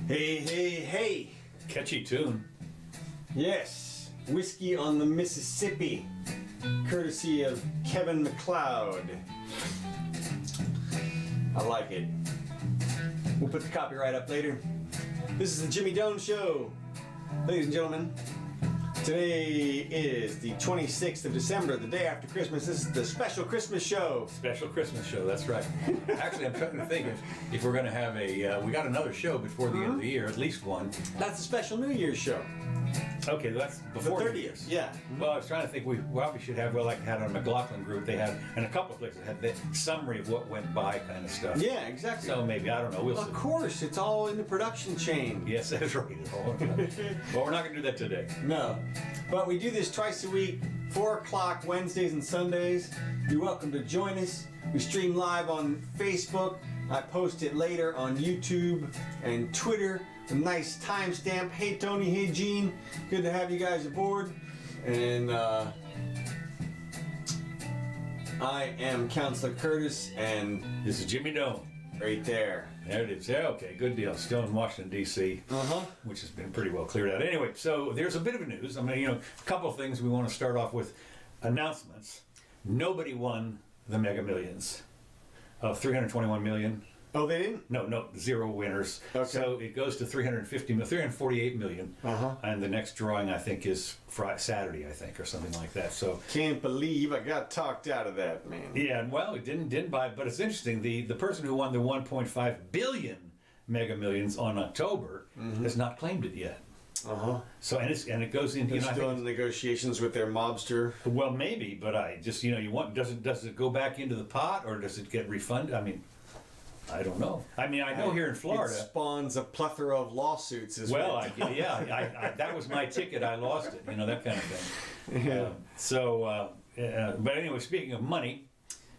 Hey, hey, hey. Catchy tune. Yes, Whiskey on the Mississippi, courtesy of Kevin MacLeod. I like it. We'll put the copyright up later. This is the Jimmy Doane Show. Ladies and gentlemen, today is the 26th of December, the day after Christmas. This is the special Christmas show. Special Christmas show, that's right. Actually, I'm trying to think if we're going to have we got another show before the end of the year, at least one. That's a special New Year's show. Okay, that's before The New 30th, Year's. yeah. Well, I was trying to think, we should have, like had on McLaughlin Group, they had, and a couple of places had the summary of what went by kind of stuff. Yeah, exactly. So maybe, I don't know, we'll see. Of course, it's all in the production chain. Yes, that's right. Well, we're not going to do that today. No. But we do this twice a week, 4 o'clock Wednesdays and Sundays. You're welcome to join us. We stream live on Facebook. I post it later on YouTube and Twitter. A nice timestamp. Hey Tony, hey Gene. Good to have you guys aboard. And I am Counselor Curtis, and This is Jimmy Doane. right there. There it is. Yeah, okay, good deal. Still in Washington, D.C., which has been pretty well cleared out. Anyway, so there's a bit of news. I mean, a couple of things we want to start off with. Announcements. Nobody won the Mega Millions of 321 million. Oh, they didn't? No, zero winners. Okay. So it goes to 348 million. And the next drawing, I think, is Saturday, I think, or something like that. So Can't believe I got talked out of that, man. yeah, and well, it didn't buy, but it's interesting. The person who won the 1.5 billion Mega Millions on October has not claimed it yet. So and it goes into They're still in negotiations with their mobster. well, maybe, but I just you want does it go back into the pot or does it get refunded? I mean, I don't know. I mean, I know here in Florida it spawns a plethora of lawsuits as well. I that was my ticket. I lost it. That kind of thing. Yeah. But anyway, speaking of money,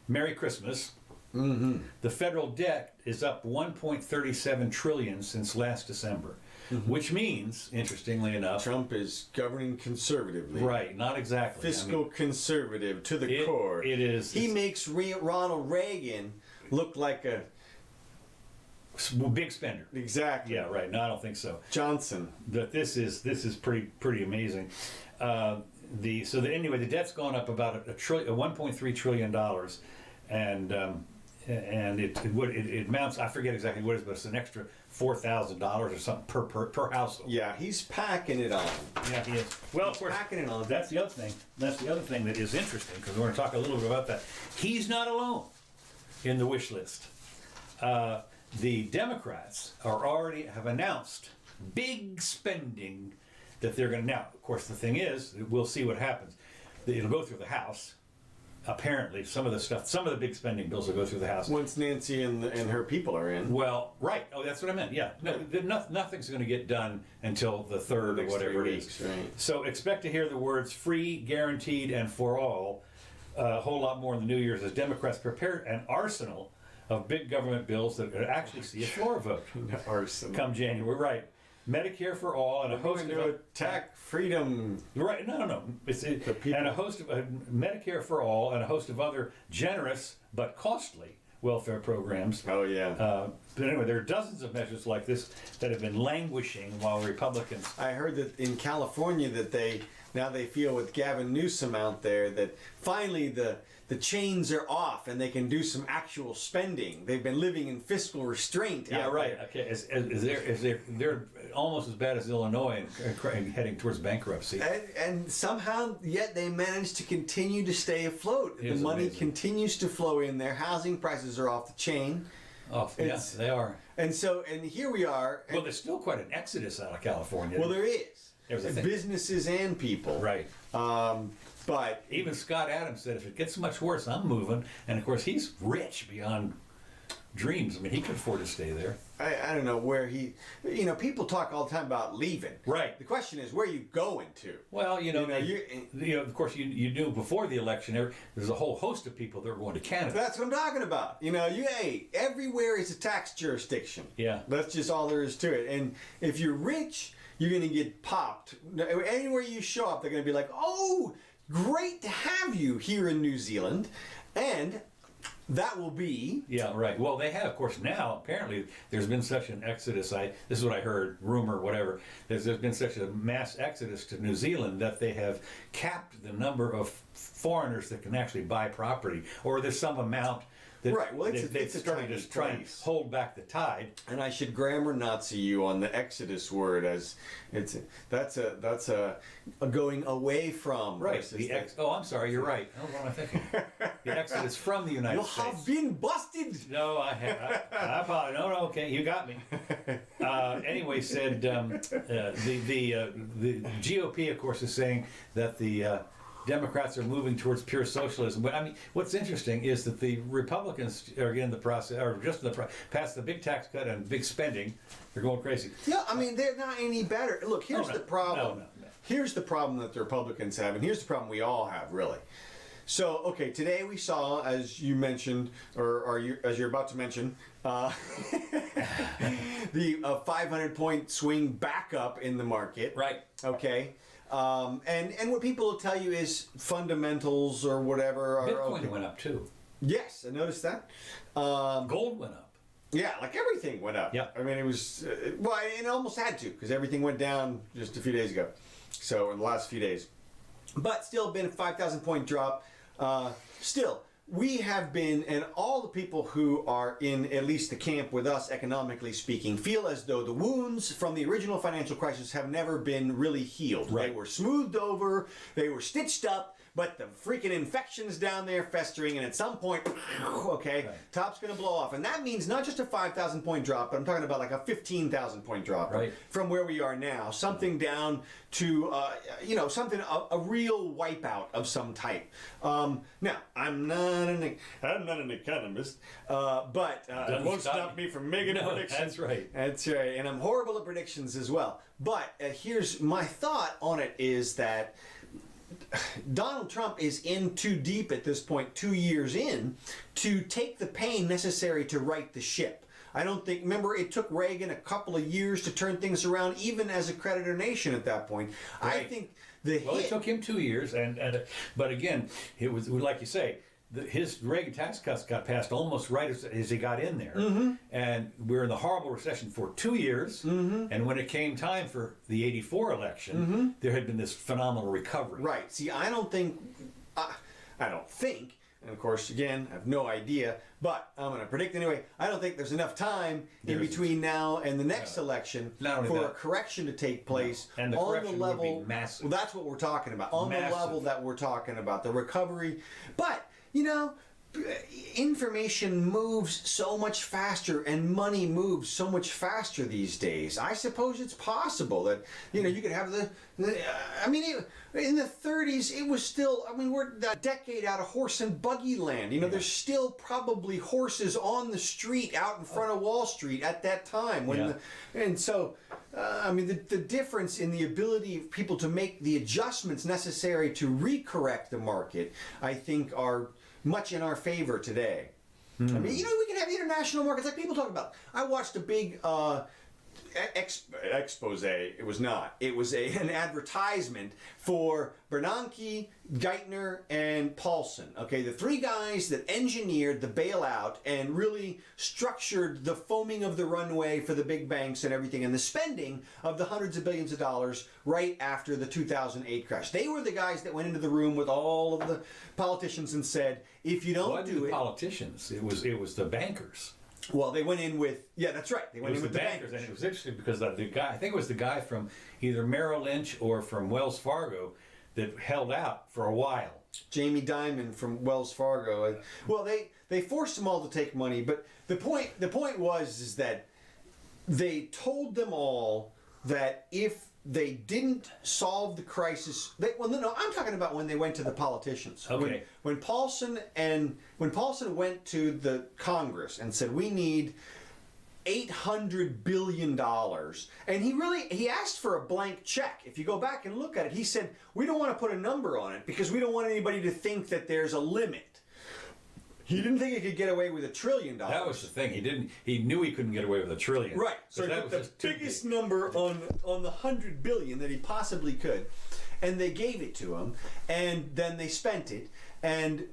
Merry Christmas. The federal debt is up 1.37 trillion since last December, which means, interestingly enough, Trump is governing conservatively. right? Not exactly Fiscal conservative to the core. It is. He makes Ronald Reagan look like a big spender. exactly. Yeah, right. No, I don't think so. Johnson. That this is pretty amazing. Anyway, the debt's gone up about $1.3 trillion, and it amounts. I forget exactly what it is, but it's an extra $4,000 or something per household. Yeah, he's packing it on. Yeah, he is. Well, of course, Packing it on. that's the other thing. That's the other thing that is interesting because we're going to talk a little bit about that. He's not alone in the wish list. The Democrats have announced big spending that they're going to. Now, of course, the thing is, we'll see what happens. It'll go through the House. Apparently, some of the big spending bills will go through the House. Once Nancy and her people are in. Well, right. Oh, that's what I meant. Yeah. No, nothing's going to get done until the 3rd or whatever it is. Right. So expect to hear the words free, guaranteed, and for all a whole lot more in the New Year's as Democrats prepare an arsenal of big government bills that could actually see a floor vote Arsenal. come January. Right. Medicare for all and a host of attack freedom. Right? No. people. And a host of Medicare for all and a host of other generous but costly welfare programs. Oh yeah. But anyway, there are dozens of measures like this that have been languishing while Republicans. I heard that in California that they feel with Gavin Newsom out there that finally the chains are off and they can do some actual spending. They've been living in fiscal restraint. Yeah, out right. there. Okay, they're almost as bad as Illinois and heading towards bankruptcy. And somehow, yet they managed to continue to stay afloat. The is money amazing. continues to flow in there. Housing prices are off the chain. Oh, yes, they are. And here we are. Well, there's still quite an exodus out of California. Well, there is. There's a thing. Businesses and people. Right. But even Scott Adams said, if it gets much worse, I'm moving. And of course, he's rich beyond dreams. I mean, he could afford to stay there. I don't know where people talk all the time about leaving. Right. The question is, where are you going to? Well, of course, you knew before the election, there's a whole host of people that were going to Canada. That's what I'm talking about. Everywhere is a tax jurisdiction. Yeah. That's just all there is to it. And if you're rich, you're going to get popped. Anywhere you show up, they're going to be like, oh, great to have you here in New Zealand. And that will be. Yeah, right. Well, they have, of course, now, apparently, there's been such an exodus. This is what I heard, rumor, whatever. There's been such a mass exodus to New Zealand that they have capped the number of foreigners that can actually buy property, or there's some amount that Right, well, they've started tiny to try and place. hold back the tide. And I should grammar Nazi you on the Exodus word as that's a going away from. Right. versus Oh, I'm sorry. You're right. Oh, what am I thinking? The exodus from the United You States. have been busted. No, I apologize. No, okay, you got me. Anyway, said the GOP, of course, is saying that the Democrats are moving towards pure socialism. But I mean, what's interesting is that the Republicans are in the process, or just in the past the big tax cut and big spending. They're going crazy. Yeah, I mean they're not any better. Look, here's no. the problem. No. Here's the problem that the Republicans have, and here's the problem we all have, really. So, okay, today we saw, as you mentioned, as you're about to mention, the 500-point swing back up in the market. Right. Okay. And what people will tell you is fundamentals or whatever are Bitcoin okay. went up too. Yes, I noticed that. Gold went up. Yeah, like everything went up. Yeah. I mean, it was, well, it almost had to because everything went down just a few days ago. So, in the last few days. But still been a 5,000 point drop. Still, we have been, and all the people who are in at least the camp with us, economically speaking, feel as though the wounds from the original financial crisis have never been really healed. Right. They were smoothed over, they were stitched up, but the freaking infection's down there festering, and at some point, okay, Right. top's going to blow off. And that means not just a 5,000 point drop, but I'm talking about like a 15,000 point drop Right. from where we are now. Something down to, something, a real wipeout of some type. Now, I'm not an economist, but it won't stop me from making a prediction. That's right. That's right. And I'm horrible at predictions as well. But here's my thought on it is that Donald Trump is in too deep at this point, 2 years in, to take the pain necessary to right the ship. I don't think, remember, it took Reagan a couple of years to turn things around, even as a creditor nation at that point. Right. I think the Well, it took him 2 years, but again, it was like you say, his Reagan tax cuts got passed almost right as he got in there, and we're in the horrible recession for 2 years. And when it came time for the '84 election, there had been this phenomenal recovery. Right. See, I don't think, and of course, again, I have no idea, but I'm going to predict anyway, I don't think there's enough time in between now and the next election Not only for that. a correction to take place And the on correction the level. would be massive. Well, that's what we're talking about. On Massive. the level that we're talking about, the recovery. But, information moves so much faster and money moves so much faster these days. I suppose it's possible that, you could have in the 30s, it was still, we're a decade out of horse and buggy land. There's still probably horses on the street out in front of Wall Street at that time. The difference in the ability of people to make the adjustments necessary to recorrect the market, I think, are much in our favor today. We can have international markets like people talk about. I watched a big expose. It was not. It was an advertisement for Bernanke, Geithner, and Paulson. Okay, the three guys that engineered the bailout and really structured the foaming of the runway for the big banks and everything, and the spending of the hundreds of billions of dollars right after the 2008 crash. They were the guys that went into the room with all of the politicians and said, "If you don't do it." Politicians. It was the bankers. Well, they went in with, that's right. They went in with the bankers. And it was interesting because the guy, I think it was the guy from either Merrill Lynch or from Wells Fargo that held out for a while. Jamie Dimon from Wells Fargo. Well, they forced them all to take money, but the point was that they told them all that if they didn't solve the crisis, I'm talking about when they went to the politicians. Okay. When Paulson went to the Congress and said, we need $800 billion, and he asked for a blank check. If you go back and look at it, he said, we don't want to put a number on it because we don't want anybody to think that there's a limit. He didn't think he could get away with $1 trillion. That was the thing. He knew he couldn't get away with $1 trillion. Right. So he put the biggest number on the $100 billion that he possibly could, and they gave it to him, and then they spent it. And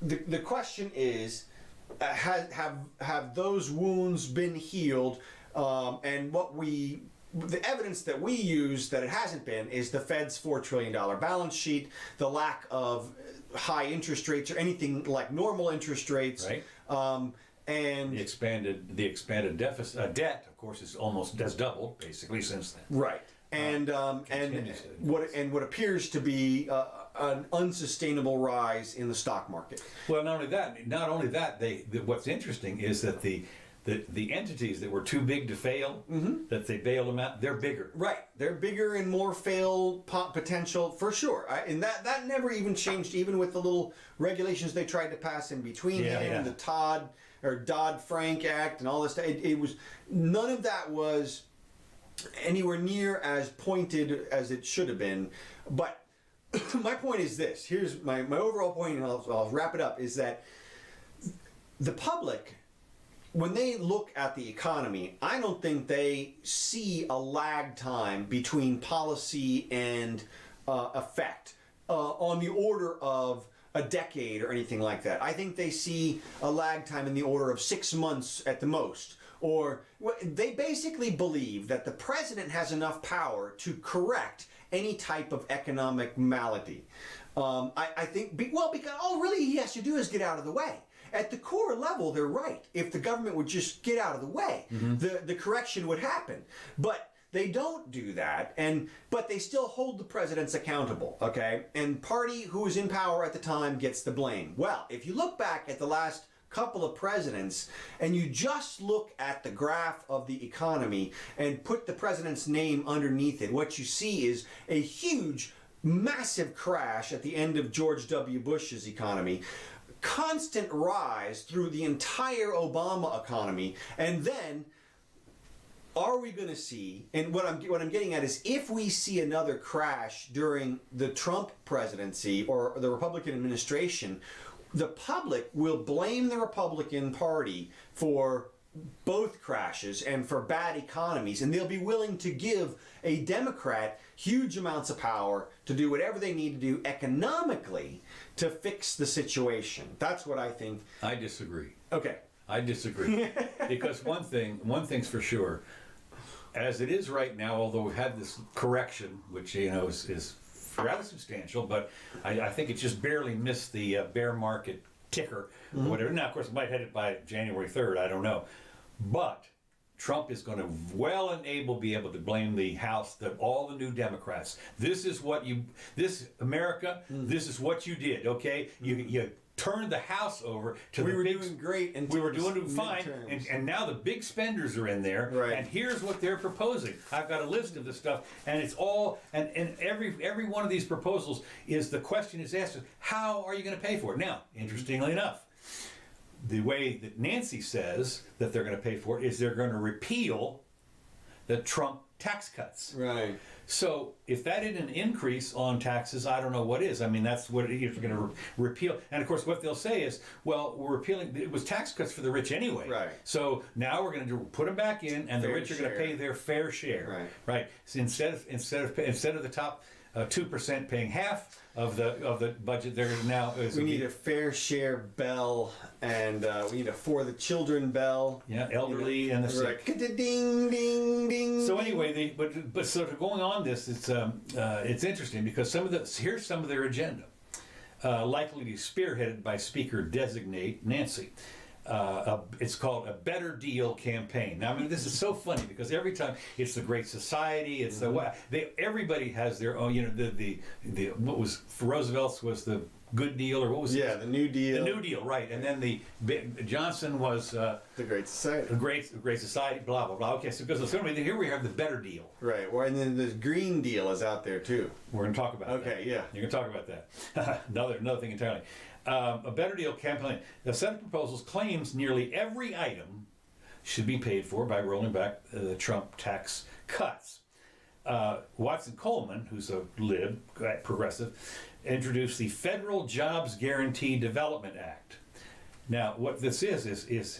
the question is, have those wounds been healed? And the evidence that we use that it hasn't been is the Fed's $4 trillion balance sheet, the lack of high interest rates or anything like normal interest rates, Right. And The expanded deficit debt, of course, has doubled basically since then. right. And what appears to be an unsustainable rise in the stock market. Well, not only that, what's interesting is that the entities that were too big to fail, that they bailed them out, they're bigger. Right, they're bigger and more fail potential for sure. And that never even changed, even with the little regulations they tried to pass in between and the Dodd-Frank Act and all this stuff. It was none of that was anywhere near as pointed as it should have been. But my point is this. Here's my overall point, and I'll wrap it up, is that the public, when they look at the economy, I don't think they see a lag time between policy and effect on the order of a decade or anything like that. I think they see a lag time in the order of 6 months at the most. Or they basically believe that the president has enough power to correct any type of economic malady. I think, because all really he has to do is get out of the way. At the core level, they're right. If the government would just get out of the way, the correction would happen. But they don't do that, but they still hold the presidents accountable, okay? And party who was in power at the time gets the blame. Well, if you look back at the last couple of presidents and you just look at the graph of the economy and put the president's name underneath it, what you see is a huge, massive crash at the end of George W. Bush's economy, constant rise through the entire Obama economy, and then are we going to see, and what I'm getting at is, if we see another crash during the Trump presidency or the Republican administration, the public will blame the Republican Party for both crashes and for bad economies, and they'll be willing to give a Democrat huge amounts of power to do whatever they need to do economically to fix the situation. That's what I think. I disagree. Okay. I disagree. Because one thing's for sure, as it is right now, although we've had this correction, which is rather substantial, but I think it just barely missed the bear market ticker or whatever. Now, of course, it might hit it by January 3rd, I don't know. But Trump is going to be able to blame the House, all the new Democrats. This is what America, this is what you did, okay? You turned the House over to we were doing great until we were doing fine, and now the big spenders are in there, right. And here's what they're proposing. I've got a list of this stuff, and it's all, and every one of these proposals is, the question is asked, how are you going to pay for it? Now, interestingly enough, the way that Nancy says that they're going to pay for it is they're going to repeal the Trump tax cuts. Right. So if that isn't an increase on taxes, I don't know what is. I mean, that's what if you're going to repeal. And of course, what they'll say is, well, we're repealing. It was tax cuts for the rich anyway. Right. So now we're going to put them back in, and the rich are going to pay their fair share. Right. Right. So instead of the top 2% paying half of the budget, they're now. We need a fair share bell, and we need a for the children bell. Yeah, elderly and the sick. Ding, ding, ding. So anyway, but so to going on this, it's interesting because here's some of their agenda, likely to be spearheaded by Speaker designate Nancy. It's called a Better Deal campaign. Now, I mean, this is so funny because every time it's the Great Society, it's everybody has their own. The what was for Roosevelt's was the Good Deal, or what was the New Deal. The New Deal, right? And then the Johnson was the Great Society. The Great Society, blah blah blah. Okay, so here we have the Better Deal. Right. Well, and then the Green Deal is out there too. We're going to talk about that. Okay. Yeah. You're going to talk about that. another thing entirely. A Better Deal campaign. The Senate proposals claims nearly every item should be paid for by rolling back the Trump tax cuts. Watson Coleman, who's a lib, progressive, introduced the Federal Jobs Guarantee Development Act. Now, what this is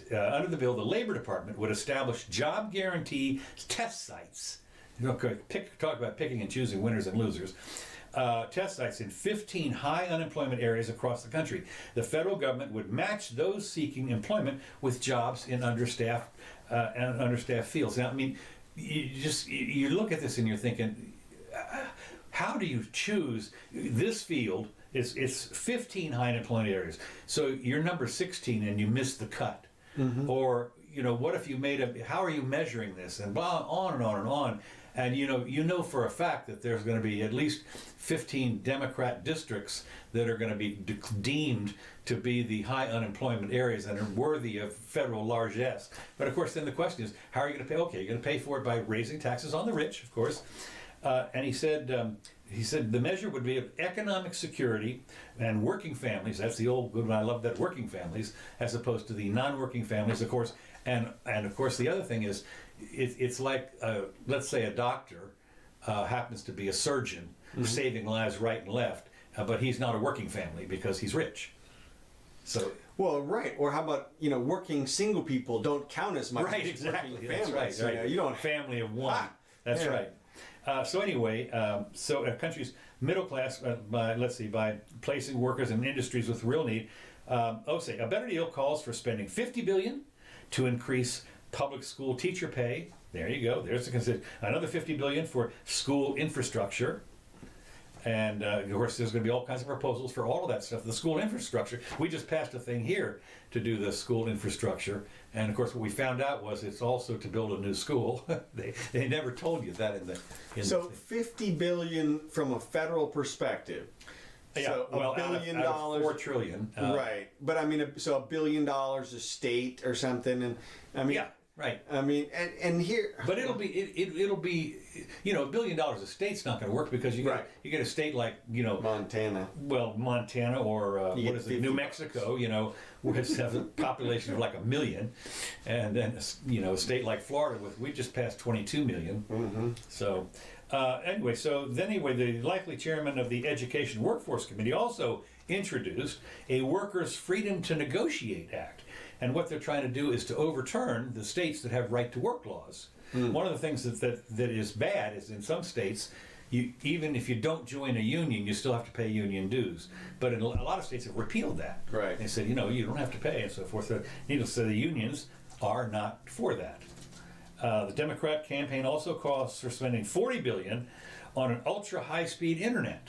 under the bill, the Labor Department would establish job guarantee test sites. Talk about picking and choosing winners and losers. test sites in 15 high unemployment areas across the country. The federal government would match those seeking employment with jobs in understaffed fields. Now, I mean, you look at this and you're thinking, how do you choose this field? It's 15 high unemployment areas. So you're number 16 and you missed the cut. Or, what if you how are you measuring this? And blah, on and on and on. And you know for a fact that there's going to be at least 15 Democrat districts that are going to be deemed to be the high unemployment areas and are worthy of federal largesse. But of course, then the question is, how are you going to pay? Okay, you're going to pay for it by raising taxes on the rich, of course. And he said the measure would be of economic security and working families. That's the old good one. I love that, working families, as opposed to the non-working families, of course. And of course, the other thing is, it's like, let's say a doctor happens to be a surgeon saving lives right and left, but he's not a working family because he's rich. So. Well, right. Or how about, working single people don't count as much Right, as exactly. working That's families. right. You don't. Family of one. That's yeah. right. So anyway, a country's middle class, by placing workers in industries with real need. A better deal calls for spending $50 billion to increase public school teacher pay. There you go. There's another $50 billion for school infrastructure. And of course, there's going to be all kinds of proposals for all of that stuff. The school infrastructure. We just passed a thing here to do the school infrastructure, and of course, what we found out was it's also to build a new school. they never told you that So $50 billion from a federal perspective. Yeah, so well, $1 billion, out of $4 trillion. Right, but I mean, so $1 billion a state or something, and I mean, Yeah, right. I mean, and here, But it'll be $1 billion a state's not going to work because you get a state like Montana. Well, Montana or what get is it, New Mexico, which has a population of like 1 million, and then a state like Florida we just passed 22 million. So anyway, the likely chairman of the Education Workforce Committee also introduced a Workers' Freedom to Negotiate Act. And what they're trying to do is to overturn the states that have right to work laws. One of the things that is bad is in some states, even if you don't join a union, you still have to pay union dues. But in a lot of states have repealed that. Right. They said, you don't have to pay and so forth. So, needless to say, the unions are not for that. The Democrat campaign also calls for spending $40 billion on an ultra high-speed internet.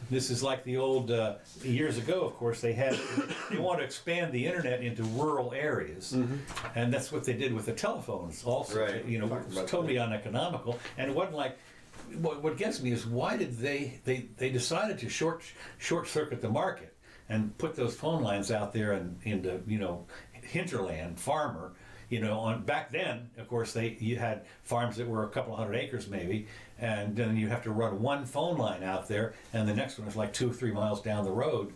This is like the old years ago. Of course, they want to expand the internet into rural areas, and that's what they did with the telephones. Also, Right. it was totally uneconomical, and it wasn't like. What gets me is why did they decided to short circuit the market and put those phone lines out there and into hinterland farmer. Back then, of course, you had farms that were a couple of hundred acres maybe, and then you have to run one phone line out there, and the next one is like 2 or 3 miles down the road,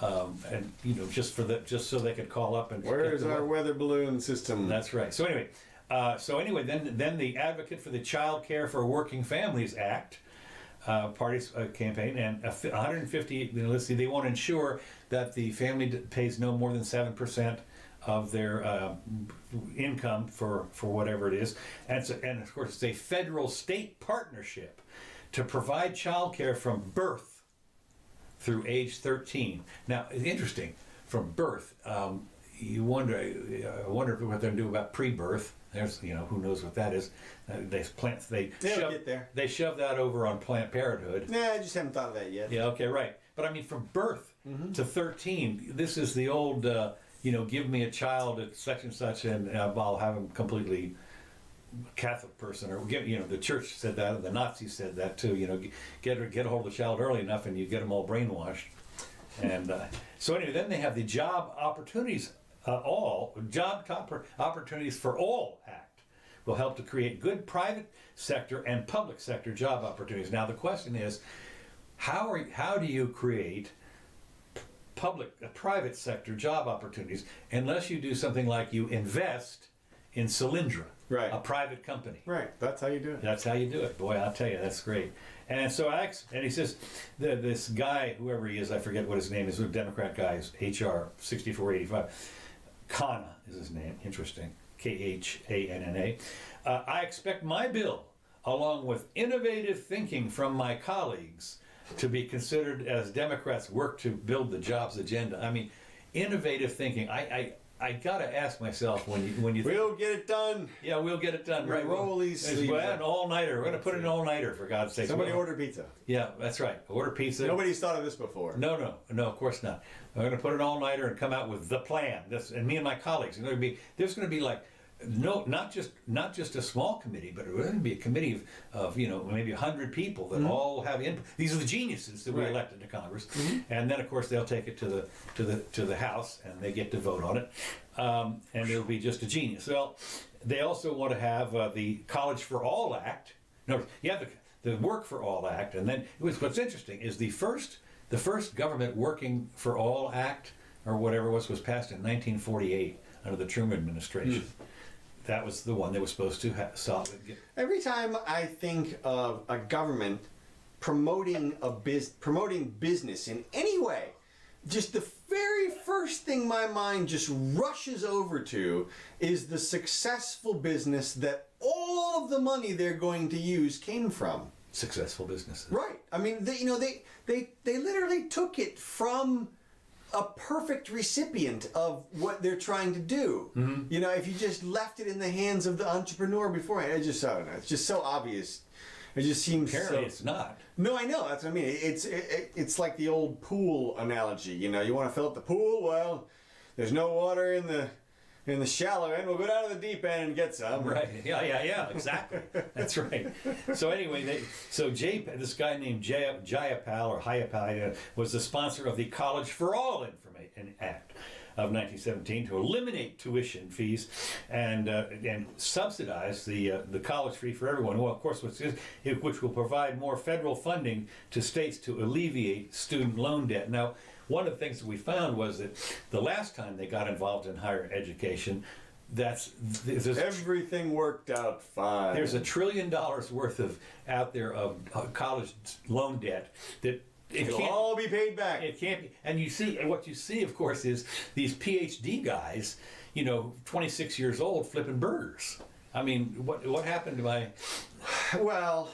and just so they could call up and. Where's our weather balloon system? That's right. So anyway, then the Advocate for the Child Care for Working Families Act. Party's campaign, and 150. Let's see. They want to ensure that the family pays no more than 7% of their income for whatever it is, and of course it's a federal-state partnership to provide child care from birth through age 13. Now, it's interesting, from birth. You wonder. I wonder what they're going to do about pre-birth. There's, who knows what that is. They shove that over on Planned Parenthood. Nah, I just haven't thought of that yet. Yeah. Okay. Right. But I mean, from birth to 13, this is the old. Give me a child at such and such, and I'll have him completely Catholic person, or the church said that, and the Nazis said that too. Get a hold of the child early enough, and you get them all brainwashed. And so anyway, then they have the Job Opportunities Opportunities for All Act. Will help to create good private sector and public sector job opportunities. Now the question is, how do you create private sector job opportunities unless you do something like you invest in Solyndra, right, a private company. Right, that's how you do it. That's how you do it. Boy, I'll tell you, that's great. And so he says, this guy, whoever he is, I forget what his name is, a Democrat guy, HR 6485, Khanna is his name, interesting, Khanna. I expect my bill, along with innovative thinking from my colleagues, to be considered as Democrats work to build the jobs agenda. I mean, innovative thinking. I gotta ask myself when you think, We'll get it done. yeah, we'll get it done, right? Roll these sleeves Well, up. an all-nighter. We're gonna put in an all-nighter, for God's sake. Somebody order pizza. Yeah, that's right. Order pizza. Nobody's thought of this before. No, of course not. We're going to put an all-nighter and come out with the plan. And me and my colleagues. There's going to be like, no, not just a small committee, but it's going to be a committee of maybe 100 people that all have input. These are the geniuses that we Right. elected to Congress, and then of course they'll take it to the House and they get to vote on it, and it'll be just a genius. Well, they also want to have the College for All Act. No, you have the Work for All Act, and then what's interesting is the first government working for all act or whatever it was passed in 1948 under the Truman administration. That was the one they were supposed to solve it. Every time I think of a government promoting business in any way, just the very first thing my mind just rushes over to is the successful business that all of the money they're going to use came from. Successful businesses. Right. I mean, they literally took it from a perfect recipient of what they're trying to do. Mm-hmm. If you just left it in the hands of the entrepreneur beforehand, I don't know. It's just so obvious. It just seems Apparently it's not. No, I know. That's what I mean. It's like the old pool analogy. You want to fill up the pool? Well, there's no water in the shallow end. We'll go down to the deep end and get some. Right. Yeah. Exactly. That's right. So anyway, this guy named Jayapal or Hayapal was the sponsor of the College for All Information Act of 1917 to eliminate tuition fees and subsidize the college fee for everyone. Well, of course, which will provide more federal funding to states to alleviate student loan debt. Now, one of the things that we found was that the last time they got involved in higher education, everything worked out fine. There's $1 trillion worth of college loan debt that it'll all be paid back. It can't be. And what you see, of course, is these PhD guys, 26 years old, flipping burgers. I mean, what happened to my? Well,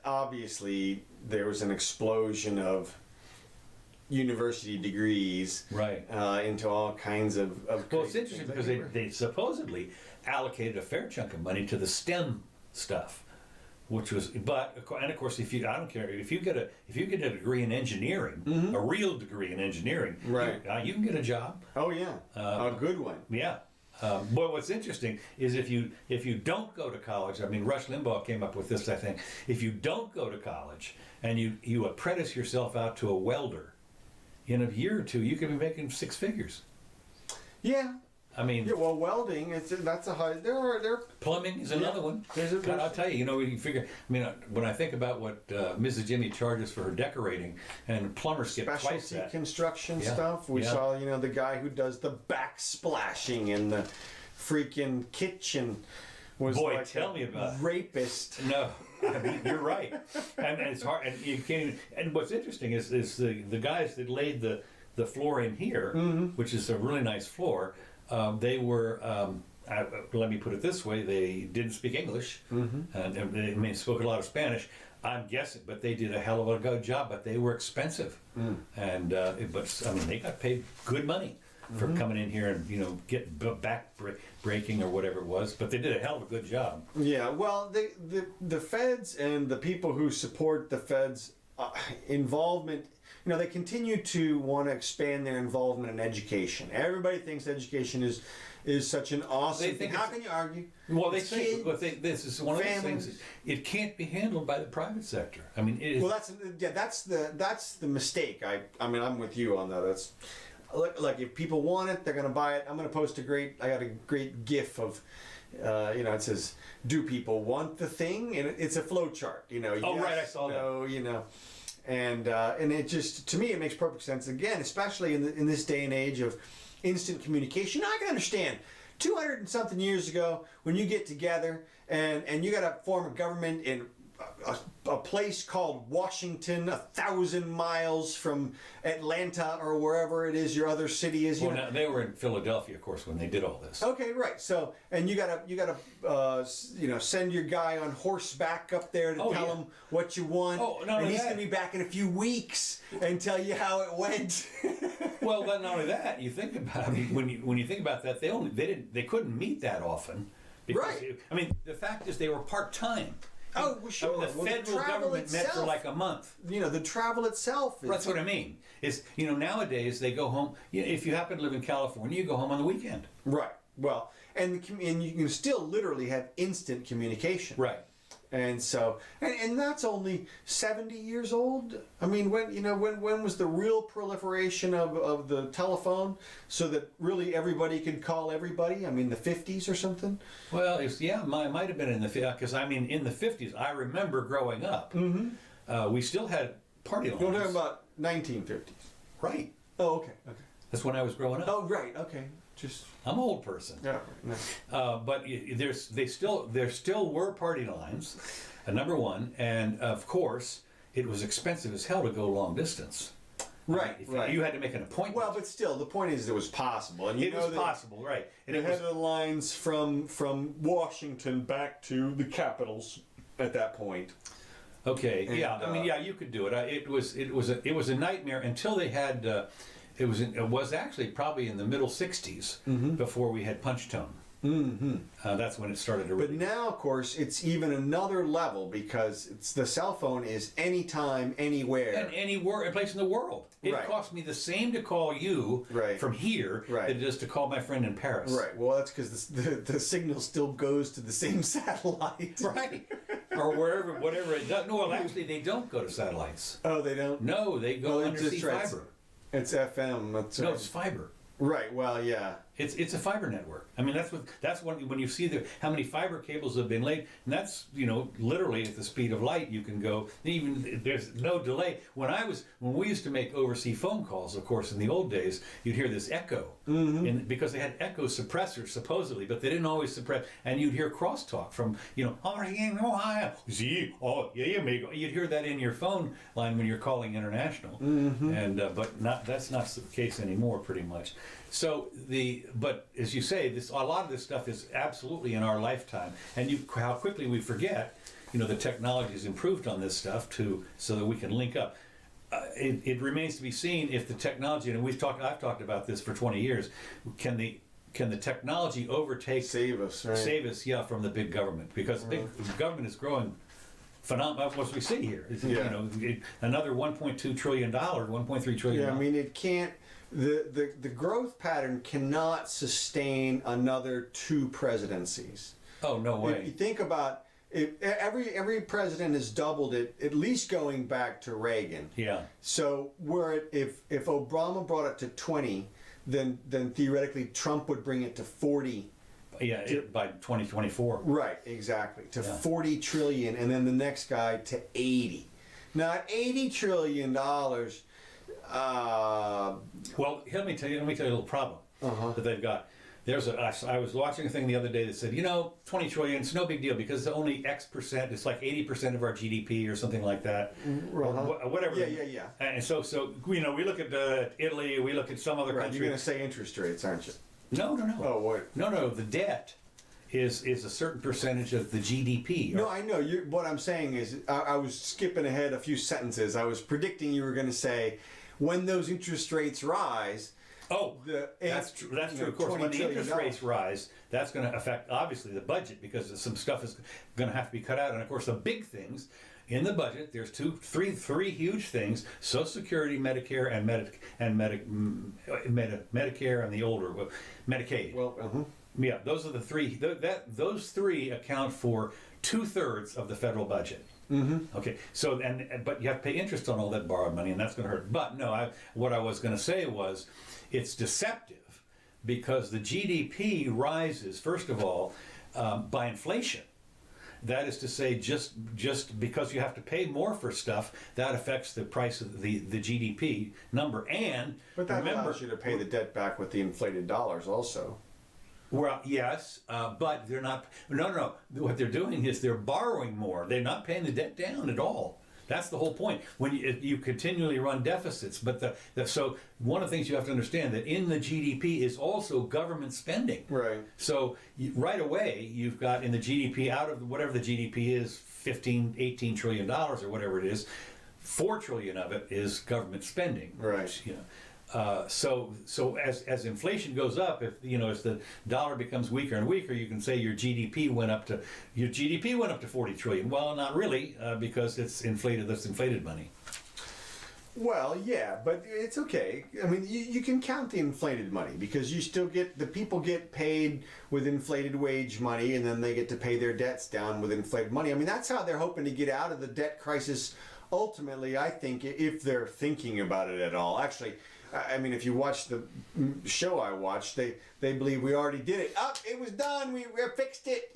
obviously there was an explosion of university degrees, right, into all kinds of well, it's interesting because they supposedly allocated a fair chunk of money to the STEM stuff, which was, and of course, I don't care if you get a degree in engineering, mm-hmm. a real degree in engineering, right, you can get a job. Oh yeah, a good one. Yeah. But what's interesting is if you don't go to college, I mean, Rush Limbaugh came up with this, I think. If you don't go to college and you apprentice yourself out to a welder, in a year or two, you could be making six figures. Yeah. I mean, yeah, well, welding, that's a high. There. Plumbing is another one. God, I'll tell you. You figure. I mean, when I think about what Mrs. Jimmy charges for her decorating, and plumbers get twice that. Specialty construction Yeah. stuff. We Yeah. saw, the guy who does the backsplashing in the freaking kitchen was Boy, like tell me about it. Rapist. No, I mean, you're right, and it's hard. And you can't. And what's interesting is the guys that laid the floor in here, mm-hmm. which is a really nice floor. They were, let me put it this way, they didn't speak English, mm-hmm. and they spoke a lot of Spanish, I'm guessing, but they did a hell of a good job, but they were expensive. And, but, I mean, they got paid good money for mm-hmm. coming in here and, get back breaking or whatever it was, but they did a hell of a good job. Yeah, well, the feds and the people who support the feds' involvement, they continue to want to expand their involvement in education. Everybody thinks education is such an awesome thing. How can you argue? Well, they say, this is one of those things. It can't be handled by the private sector. I mean, it is. Well, that's the mistake. I mean, I'm with you on that. That's look. If people want it, they're going to buy it. I'm going to post I got a great GIF of. It says, "Do people want the thing?" And it's a flow chart. Right, I saw that. And it just, to me, it makes perfect sense. Again, especially in this day and age of instant communication. I can understand 200 and something years ago when you get together and you got to form a government in a place called Washington, 1,000 miles from Atlanta or wherever it is your other city is. Well, now, they were in Philadelphia, of course, when they did all this. Okay, right. So, and you gotta, send your guy on horseback up there to tell him what you want. Oh, no, and he's gonna be back in a few weeks and tell you how it went. Well, not only that, you think about. I mean, when you think about that, they couldn't meet that often. Because, Right. I mean, the fact is they were part-time. Oh, well, sure. I mean, the Well, federal government met for like a month. The travel itself. That's what I mean. Is nowadays they go home. If you happen to live in California, you go home on the weekend. Right. Well, and you can still literally have instant communication. Right. And so, and that's only 70 years old. I mean, when was the real proliferation of the telephone, so that really everybody could call everybody? I mean, the 50s or something. Well, it might have been in the because I mean in the 50s. I remember growing up. Mm-hmm. We still had party lines. You're talking about 1950s. Right. Oh, okay. Okay. That's when I was growing up. Oh, right. Okay. I'm an old person. Yeah. No. But there still were party lines, number one, and of course it was expensive as hell to go long distance. Right. Right. You had to make an appointment. Well, but still, the point is it was possible, and it was possible, right? And it had the lines from Washington back to the capitals at that point. Okay. And, yeah. I mean, yeah, you could do it. It was a nightmare until they had. It was actually probably in the middle 60s before we had punch tone. Mm-hmm. That's when it started to really... But now, of course, it's even another level because the cell phone is anytime, anywhere. And anywhere, a place in the world. It costs me the same to call you from here than it is to call my friend in Paris. Right. Well, that's because the signal still goes to the same satellite. Right. Or whatever it does. No, well, actually, they don't go to satellites. Oh, they don't? No, they go undersea fiber. It's FM. No, it's fiber. Right. Well, yeah. It's a fiber network. I mean, that's when you see how many fiber cables have been laid, and that's literally at the speed of light. You can go. Even there's no delay. When we used to make overseas phone calls, of course, in the old days, you'd hear this echo, because they had echo suppressors supposedly, but they didn't always suppress, and you'd hear crosstalk from Ohio. You'd hear that in your phone line when you're calling international, and but that's not the case anymore, pretty much. So but as you say, a lot of this stuff is absolutely in our lifetime, and how quickly we forget. The technology has improved on this stuff so that we can link up. It remains to be seen if the technology, and I've talked about this for 20 years. Can the technology save us from the big government, because big government is growing phenomenal. What we see here is another $1.2 trillion, $1.3 trillion. Yeah, I mean it can't. The growth pattern cannot sustain another 2 presidencies. Oh, no way. If you think about it, every president has doubled it, at least going back to Reagan. Yeah. So if Obama brought it to 20, then theoretically Trump would bring it to 40. Yeah, by 2024. Right, exactly. To 40 trillion, and then the next guy to 80. Now at $80 trillion. Well, let me tell you a little problem that they've got. I was watching a thing the other day that said, 20 trillion, it's no big deal because it's only X percent, it's like 80% of our GDP or something like that. Whatever. Yeah. And so we look at Italy, we look at some other country. You're going to say interest rates, aren't you? No. Oh, what? No, the debt is a certain percentage of the GDP. No, I know. What I'm saying is, I was skipping ahead a few sentences. I was predicting you were going to say, when those interest rates rise. Oh, that's true. That's true. Of course, when the interest rates rise, that's going to affect obviously the budget because some stuff is going to have to be cut out. And of course, the big things in the budget, there's three huge things: Social Security, Medicare, and Medicare, and the older Medicaid. Well, yeah, those are the three. Those three account for 2/3 of the federal budget. Mm-hmm. Okay, so but you have to pay interest on all that borrowed money, and that's going to hurt. But no, what I was going to say was, it's deceptive because the GDP rises first of all by inflation. That is to say, just because you have to pay more for stuff, that affects the price of the GDP number. And but that allows you to pay the debt back with the inflated dollars also. Well, yes, but they're not. No. What they're doing is they're borrowing more. They're not paying the debt down at all. That's the whole point. When you continually run deficits, but so one of the things you have to understand that in the GDP is also government spending. Right. So right away you've got in the GDP out of whatever the GDP is, 15, 18 trillion dollars or whatever it is, 4 trillion of it is government spending. Right. Which, so as inflation goes up, if as the dollar becomes weaker and weaker, you can say your GDP went up to 40 trillion. Well, not really, because it's inflated. That's inflated money. Well, yeah, but it's okay. I mean, you can count the inflated money because you still the people get paid with inflated wage money, and then they get to pay their debts down with inflated money. I mean, that's how they're hoping to get out of the debt crisis. Ultimately, I think, if they're thinking about it at all. Actually, I mean, if you watch the show I watched, they believe we already did it. It was done. We fixed it.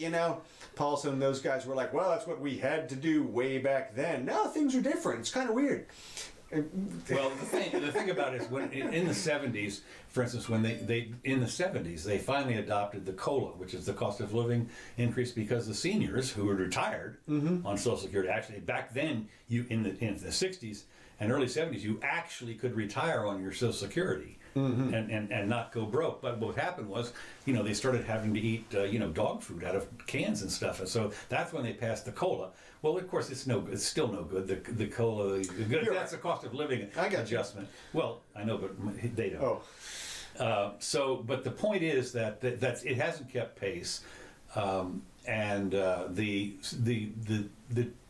Paulson and those guys were like, well, that's what we had to do way back then. Now things are different. It's kind of weird. Well, the thing about it is when in the 70s, for instance, when they finally adopted the COLA, which is the cost of living increase, because the seniors who were retired on Social Security, actually back then in the 60s and early 70s, you actually could retire on your Social Security and not go broke. But what happened was, they started having to eat dog food out of cans and stuff, and so that's when they passed the COLA. Well, of course, it's still no good. The COLA, that's a cost of living adjustment. Well, I know, but they don't. But the point is that it hasn't kept pace, and the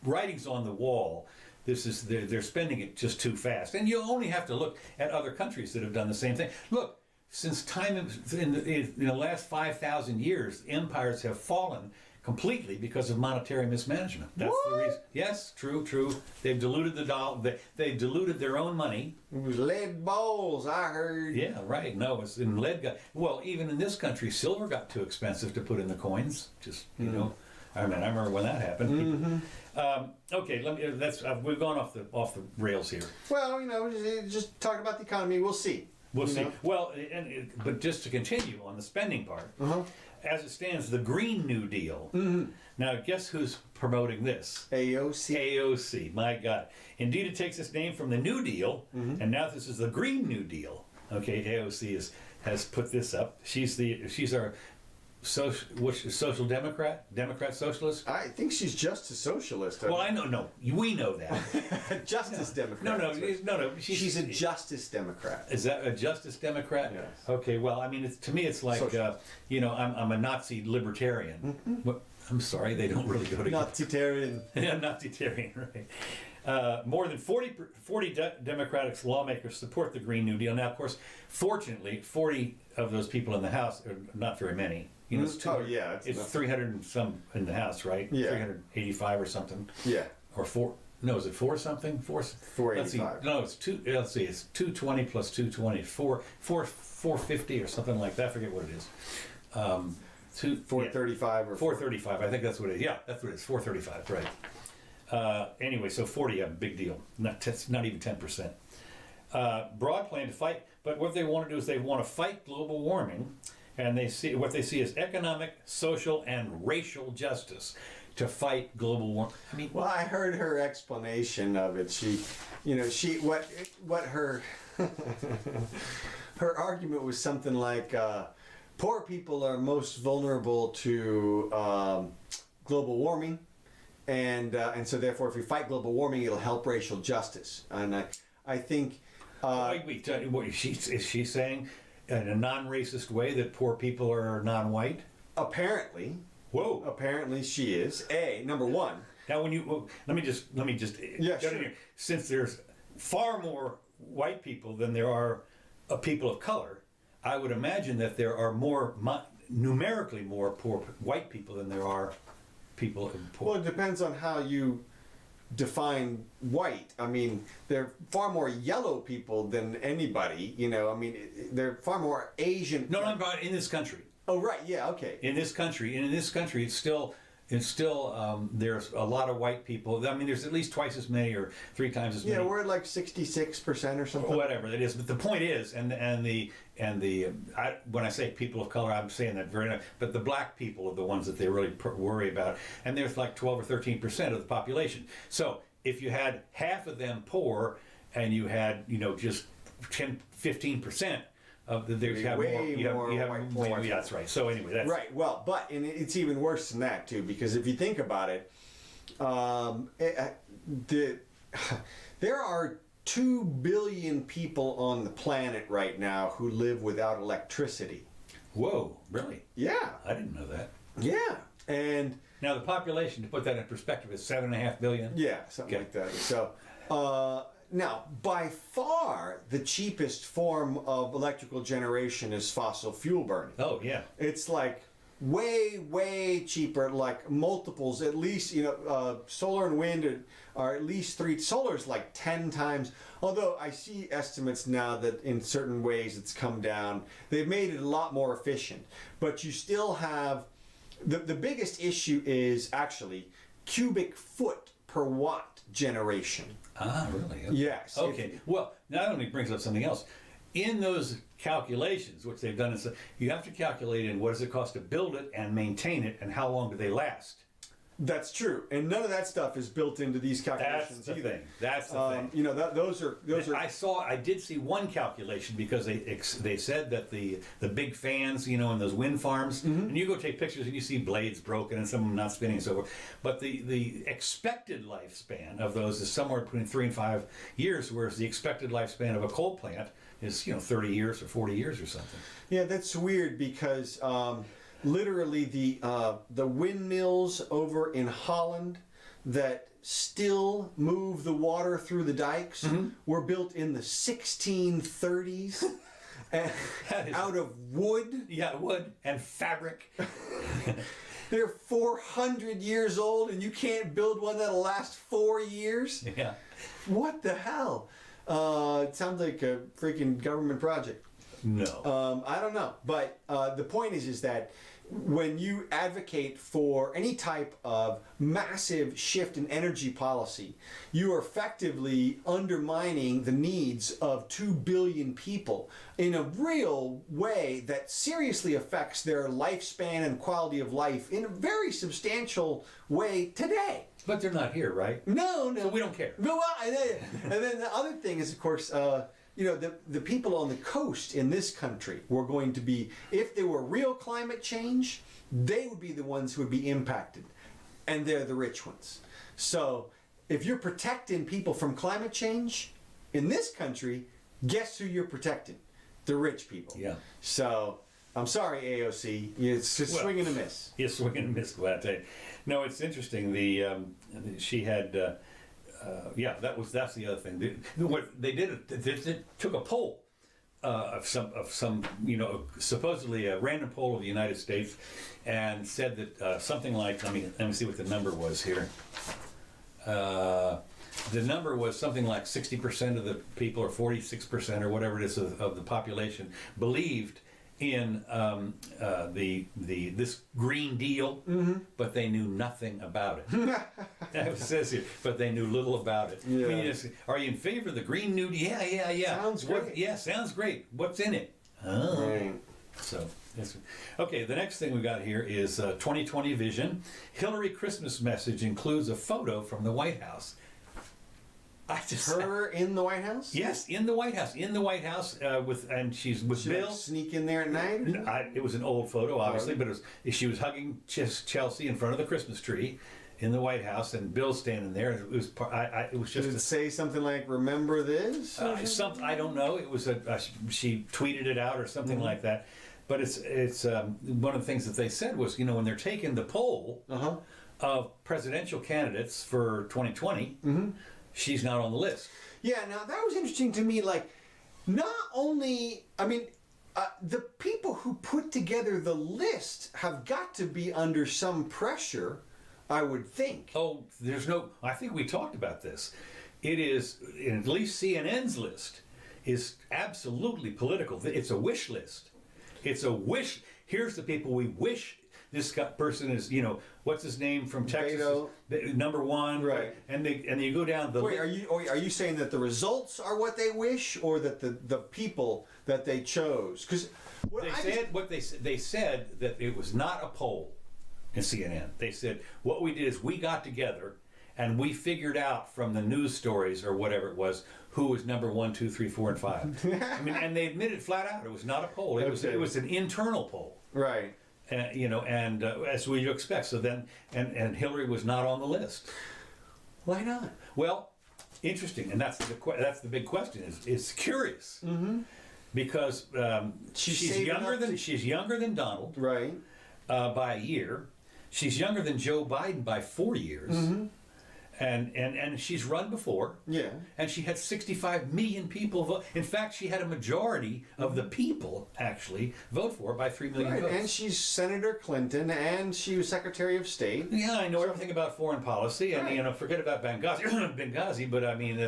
writing's on the wall. They're spending it just too fast, and you only have to look at other countries that have done the same thing. Look, since time in the last 5,000 years, empires have fallen completely because of monetary mismanagement. That's the reason. Yes, true. They've diluted the dollar. They've diluted their own money. It was lead balls, I heard. Yeah, right. No, it's in lead. Well, even in this country, silver got too expensive to put in the coins. Just I remember when that happened. Okay, we've gone off the rails here. Well, just talking about the economy. We'll see. We'll see. Well, but just to continue on the spending part, as it stands, the Green New Deal. Now, guess who's promoting this? AOC. My God. Indeed, it takes its name from the New Deal, and now this is the Green New Deal. Okay, AOC has put this up. She's our social democrat, socialist. I think she's just a socialist. Well, I know. No, we know that. Justice Democrat. No. She's a Justice Democrat. Is that a Justice Democrat? Yes. Okay. Well, I mean, to me, it's like I'm a Nazi libertarian. I'm sorry, they don't really go together. Nazi-tarian. Yeah, Nazi-tarian, right. More than 40 Democratic lawmakers support the Green New Deal. Now, of course, fortunately, 40 of those people in the House are not very many. It's 300 and some in the House, right? Yeah. 385 or something. Yeah. Or 4. No, is it 4 something? 485. Let's see. No, it's 2. Let's see. It's 220 plus 220. 450 or something like that. I forget what it is. 435 or 435. I think that's what it is. Yeah, that's what it is. 435. Right. Anyway, so 40, big deal. Not even 10%. Broad plan to fight, but what they want to do is they want to fight global warming, and what they see is economic, social, and racial justice to fight global warming. I mean, well, I heard her explanation of it. What her her argument was something like, poor people are most vulnerable to global warming, and so therefore, if we fight global warming, it'll help racial justice. And I think. Wait, is she saying in a non-racist way that poor people are non-white? Apparently. Whoa. Apparently she is. Number one. Now let me just yeah, sure. Here. Since there's far more white people than there are people of color, I would imagine that there are numerically more poor white people than there are people poor. Well, it depends on how you define white. I mean, there are far more yellow people than anybody, I mean, there are far more Asian. No, I'm talking in this country. Oh, right, yeah, okay. In this country, it's still it's still there's a lot of white people. I mean, there's at least twice as many or 3 times as many. Yeah, we're at like 66% or something. Whatever it is, but the point is, when I say people of color, I'm saying that very nice, but the black people are the ones that they really worry about, and there's like 12 or 13% of the population. So if you had half of them poor, and you had just 10, 15% of the, there's have more, you have white way, poor. that's right. So anyway, that's Right. Well, and it's even worse than that too, because if you think about it, there are 2 billion people on the planet right now who live without electricity. Whoa, really? Yeah. I didn't know that. Yeah. And now the population, to put that in perspective, is 7.5 billion. yeah, something Okay. like that. So now, by far, the cheapest form of electrical generation is fossil fuel burning. Oh yeah. It's like way cheaper, like multiples, at least, solar and wind are at least 3. Solar's like 10 times, although I see estimates now that in certain ways it's come down. They've made it a lot more efficient, but you still have, the biggest issue is actually cubic foot per watt generation. Ah, really? Okay. Yes. Okay. Well, that only brings up something else. In those calculations, which they've done, is you have to calculate in what does it cost to build it and maintain it, and how long do they last. That's true, and none of that stuff is built into these calculations That's the either. thing. That's the thing. Those are. I did see one calculation because they said that the big fans, in those wind farms, and you go take pictures and you see blades broken and some of them not spinning and so forth. But the expected lifespan of those is somewhere between 3 and 5 years, whereas the expected lifespan of a coal plant is 30 years or 40 years or something. Yeah, that's weird because literally the windmills over in Holland that still move the water through the dikes were built in the 1630s out of wood. Yeah, wood and fabric. They're 400 years old and you can't build one that'll last 4 years? Yeah. What the hell? It sounds like a freaking government project. No. I don't know, but the point is that when you advocate for any type of massive shift in energy policy, you are effectively undermining the needs of 2 billion people in a real way that seriously affects their lifespan and quality of life in a very substantial way today. But they're not here, right? No. So we don't care. Well, and then the other thing is, of course, the people on the coast in this country were going to be, if there were real climate change, they would be the ones who would be impacted, and they're the rich ones. So if you're protecting people from climate change in this country, guess who you're protecting? The rich people. Yeah. So I'm sorry, AOC, it's just swing and a miss. Yes, swing and a miss. Glad to tell you. No, it's interesting. She had. That's the other thing. What they did, they took a poll of some supposedly a random poll of the United States, and said that something like, let me see what the number was here. The number was something like 60% of the people, or 46%, or whatever it is, of the population believed in this Green Deal, but they knew nothing about it. It says here, but they knew little about it. Yeah. I mean, are you in favor of the Green New Deal? Yeah. Sounds great. Yeah, sounds great. What's in it? Oh. Right. So, okay, the next thing we got here is 2020 vision. Hillary Christmas message includes a photo from the White House. Her in the White House? Yes, in the White House. And she's with She Bill. like sneak in there at night? It was an old photo, obviously, but she was hugging Chelsea in front of the Christmas tree in the White House, and Bill's standing there. It was just. Did it say something like "Remember this"? I don't know. It was she tweeted it out or something like that. But it's one of the things that they said was, when they're taking the poll of presidential candidates for 2020. She's not on the list. Yeah, now that was interesting to me. Like, not only, the people who put together the list have got to be under some pressure, I would think. Oh, I think we talked about this. It is, at least CNN's list is absolutely political. It's a wish list. It's a wish. Here's the people we wish. person is, what's his name from Texas? Number one. Right. And you go down the Wait, are you saying that the results are what they wish, or that the people that they chose? Because they said that it was not a poll in CNN. They said what we did is we got together and we figured out from the news stories or whatever it was who was number 1, 2, 3, 4, and 5. I mean, and they admitted flat out it was not a poll. It was an internal poll. Right. As we expect. So then, and Hillary was not on the list. Why not? Well, interesting, and that's the big question. It's curious. Mm-hmm. Because she's younger than Donald, right, by a year. She's younger than Joe Biden by 4 years, mm-hmm. and she's run before. Yeah, and she had 65 million people vote. In fact, she had a majority of the people actually vote for her by 3 million votes. And she's Senator Clinton, and she was Secretary of State. Yeah, I know everything about foreign policy, and forget about Benghazi, but I mean,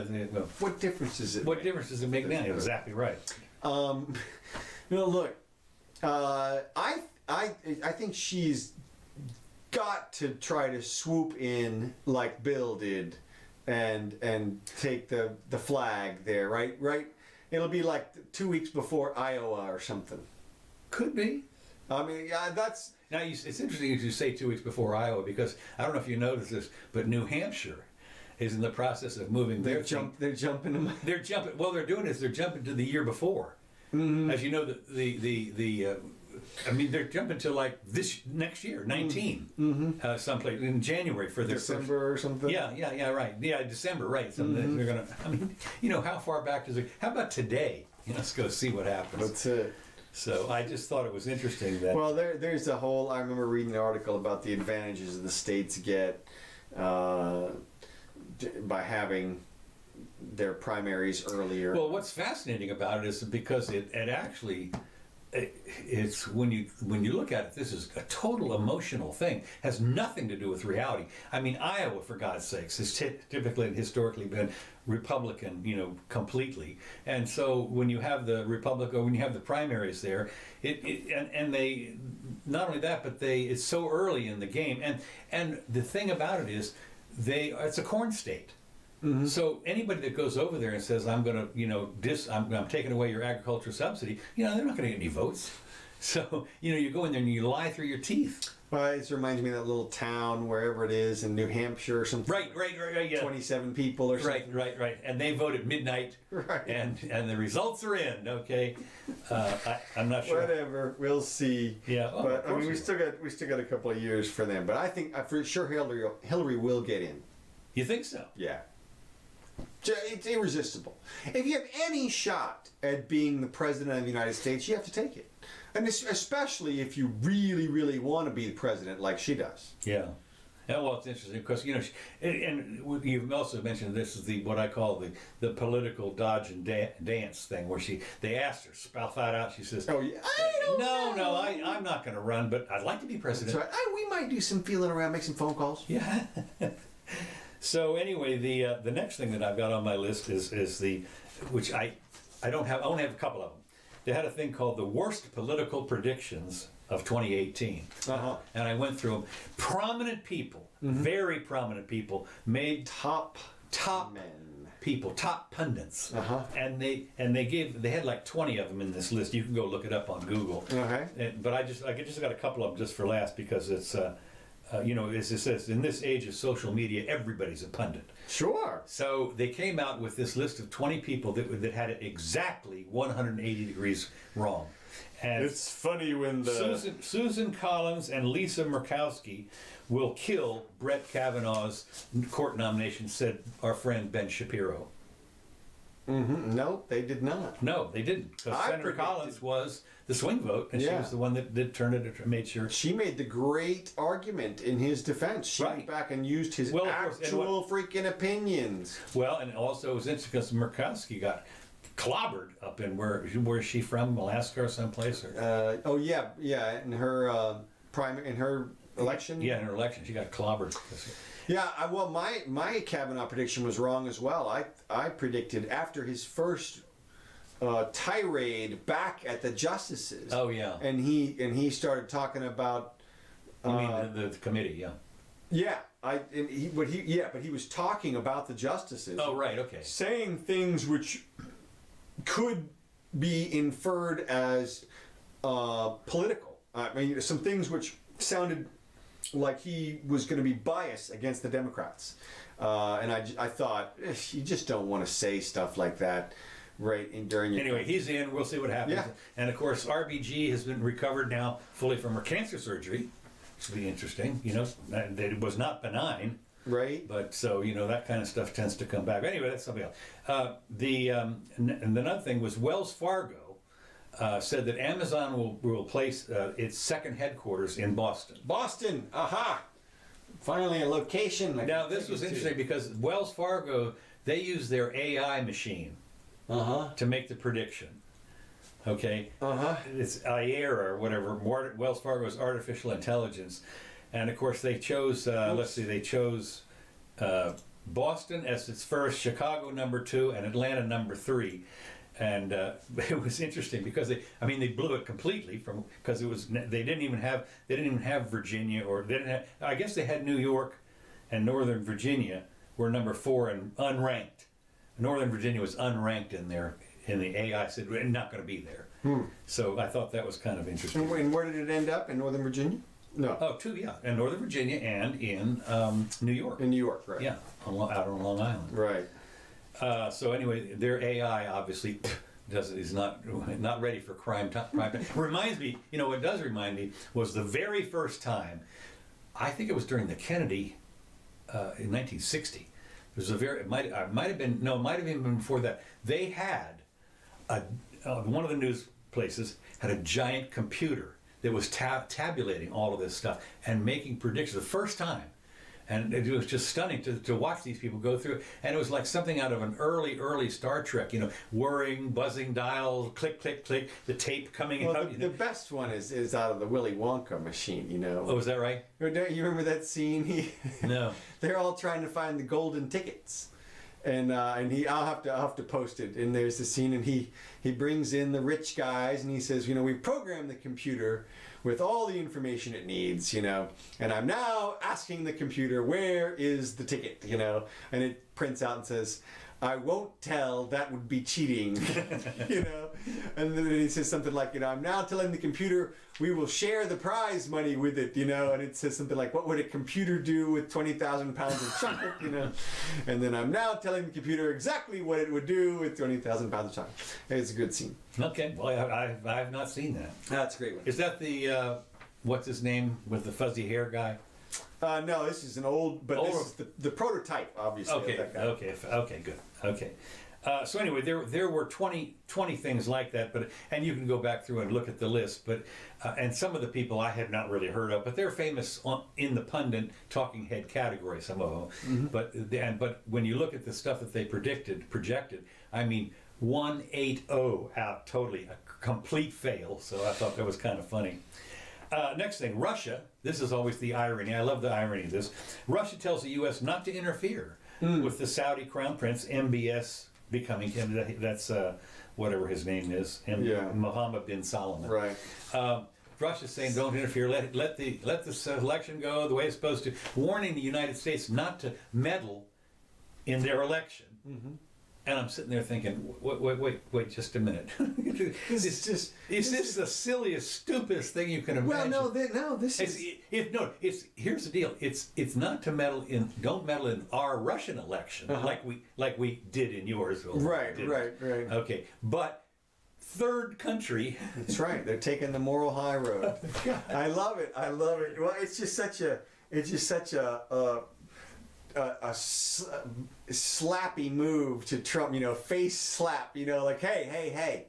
what difference does it? What difference does it make now? Exactly right. Look, I think she's got to try to swoop in like Bill did, and take the flag there, right? It'll be like 2 weeks before Iowa or something. Could be. I mean, that's now. It's interesting as you say 2 weeks before Iowa, because I don't know if you noticed this, but New Hampshire is in the process of moving. They're jumping. They're jumping. Well, they're jumping to the year before. Mm-hmm. As you know, they're jumping to like this next year, 19, mm-hmm. Someplace in January for their December or something. Yeah, right. Yeah, December, right. Something mm-hmm. they're gonna. I mean, how far back does it? How about today? Let's go see what happens. That's it. So I just thought it was interesting that. Well, there's a whole. I remember reading an article about the advantages the states get by having their primaries earlier. Well, what's fascinating about it is because it actually, it's when you look at it, this is a total emotional thing. Has nothing to do with reality. I mean, Iowa, for God's sakes, has typically and historically been Republican, completely. And so when you have the when you have the primaries there, and they not only that, but it's so early in the game. And the thing about it is, it's a corn state. Mm-hmm. So anybody that goes over there and says, I'm going to, I'm taking away your agricultural subsidy, they're not going to get any votes. So, you go in there and you lie through your teeth. Well, it reminds me of that little town, wherever it is, in New Hampshire or something. Right, yeah. 27 people or something. Right. And they vote at midnight. Right. And the results are in, okay? I'm not sure. Whatever, we'll see. Yeah. Oh, but, we still got a couple of years for them. But I think, for sure, Hillary will get in. You think so? Yeah. It's irresistible. If you have any shot at being the president of the United States, you have to take it. And especially if you really, really want to be the president like she does. Yeah. Yeah, well, it's interesting because, and you've also mentioned this is what I call the political dodge and dance thing, where they asked her, spout that out. She says, "Oh yeah, I'm not going to run, but I'd like to be president." That's right. We might do some feeling around, make some phone calls. Yeah. So anyway, the next thing that I've got on my list is which I don't have. I only have a couple of them. They had a thing called the worst political predictions of 2018, and I went through them. Prominent people, mm-hmm. very prominent people, made top men. People, top pundits, and they had like 20 of them in this list. You can go look it up on Google. But I just got a couple of them just for last because it's. As it says, in this age of social media, everybody's a pundit. Sure. So they came out with this list of 20 people that had it exactly 180 degrees wrong. And it's funny when Susan Collins and Lisa Murkowski will kill Brett Kavanaugh's court nomination, said our friend Ben Shapiro. Mm-hmm. No, they did not. No, they didn't. Because Senator Collins was the swing vote, and she was the one that did turn it, made sure. She made the great argument in his defense. She went back and used his actual freaking opinions. Well, and also it was interesting because Murkowski got clobbered up in where is she from, Alaska or someplace? In her election. Yeah, in her election, she got clobbered. Yeah, well, my Kavanaugh prediction was wrong as well. I predicted after his first tirade back at the justices. Oh yeah. And he started talking about You mean the committee? Yeah. Yeah, but he was talking about the justices. Oh, right. Okay. Saying things which could be inferred as political. I mean, some things which sounded like he was going to be biased against the Democrats. And I thought, you just don't want to say stuff like that during your... Anyway, he's in. We'll see what happens. Yeah. And, of course, RBG has been recovered now fully from her cancer surgery. Which will be interesting. You know, that it was not benign. Right. But so, you know, that kind of stuff tends to come back. Anyway, that's something else. And another thing was Wells Fargo said that Amazon will place its second headquarters in Boston. Boston! Aha! Finally a location. Now, this was interesting because Wells Fargo, they use their AI machine to make the prediction. Okay? It's IAERA or whatever, Wells Fargo's artificial intelligence. And of course they chose, they chose Boston as its first, Chicago number 2, and Atlanta number 3. And it was interesting because they blew it completely because they didn't even have Virginia, or they didn't have, I guess they had New York and Northern Virginia were number 4 and unranked. Northern Virginia was unranked in the AI said we're not going to be there. So I thought that was kind of interesting. And where did it end up? In Northern Virginia? No. Oh, 2, yeah, in Northern Virginia and in New York. In New York, right? Yeah, out on Long Island. Right. So anyway, their AI obviously is not ready for prime time. Reminds me, you know, what does remind me was the very first time, I think it was during the Kennedy in 1960. It might have been before that. They had one of the news places had a giant computer that was tabulating all of this stuff and making predictions the first time. And it was just stunning to watch these people go through. And it was like something out of an early Star Trek, you know, whirring, buzzing dials, click, click, click, the tape coming out. The best one is out of the Willy Wonka machine, you know. Oh, is that right? You remember that scene? No. They're all trying to find the golden tickets. And I'll have to post it. And there's the scene, and he brings in the rich guys, and he says, you know, we programmed the computer with all the information it needs, you know, and I'm now asking the computer, where is the ticket, you know, and it prints out and says, I won't tell, that would be cheating, you know, and then he says something like, you know, I'm now telling the computer we will share the prize money with it, you know, and it says something like, what would a computer do with 20,000 pounds of chocolate, you know, and then I'm now telling the computer exactly what it would do with 20,000 pounds of chocolate. It's a good scene. Okay, well, I have not seen that. That's a great one. Is that the, what's his name, with the fuzzy hair guy? No, this is an old, but this is the prototype, obviously. Okay, of that guy. okay, good. Okay. So anyway, there were 20 things like that, and you can go back through and look at the list, but and some of the people I had not really heard of, but they're famous in the pundit talking head category, some of them. But when you look at the stuff that they projected, I mean, 180 out totally, a complete fail. So I thought that was kind of funny. Next thing, Russia. This is always the irony. I love the irony of this. Russia tells the U.S. not to interfere with the Saudi Crown Prince, MBS, becoming him. That's whatever his name is. Mohammed bin Salman. Right. Russia's saying don't interfere. Let the election go the way it's supposed to. Warning the United States not to meddle in their election. And I'm sitting there thinking, wait, just a minute. Is this the silliest, stupidest thing you can imagine? Well, this is... Here's the deal. It's not to don't meddle in our Russian election like we did in yours. Right. Okay, but third country. That's right. They're taking the moral high road. I love it. Well, it's just such a slappy move to Trump, you know, face slap, you know, like, hey,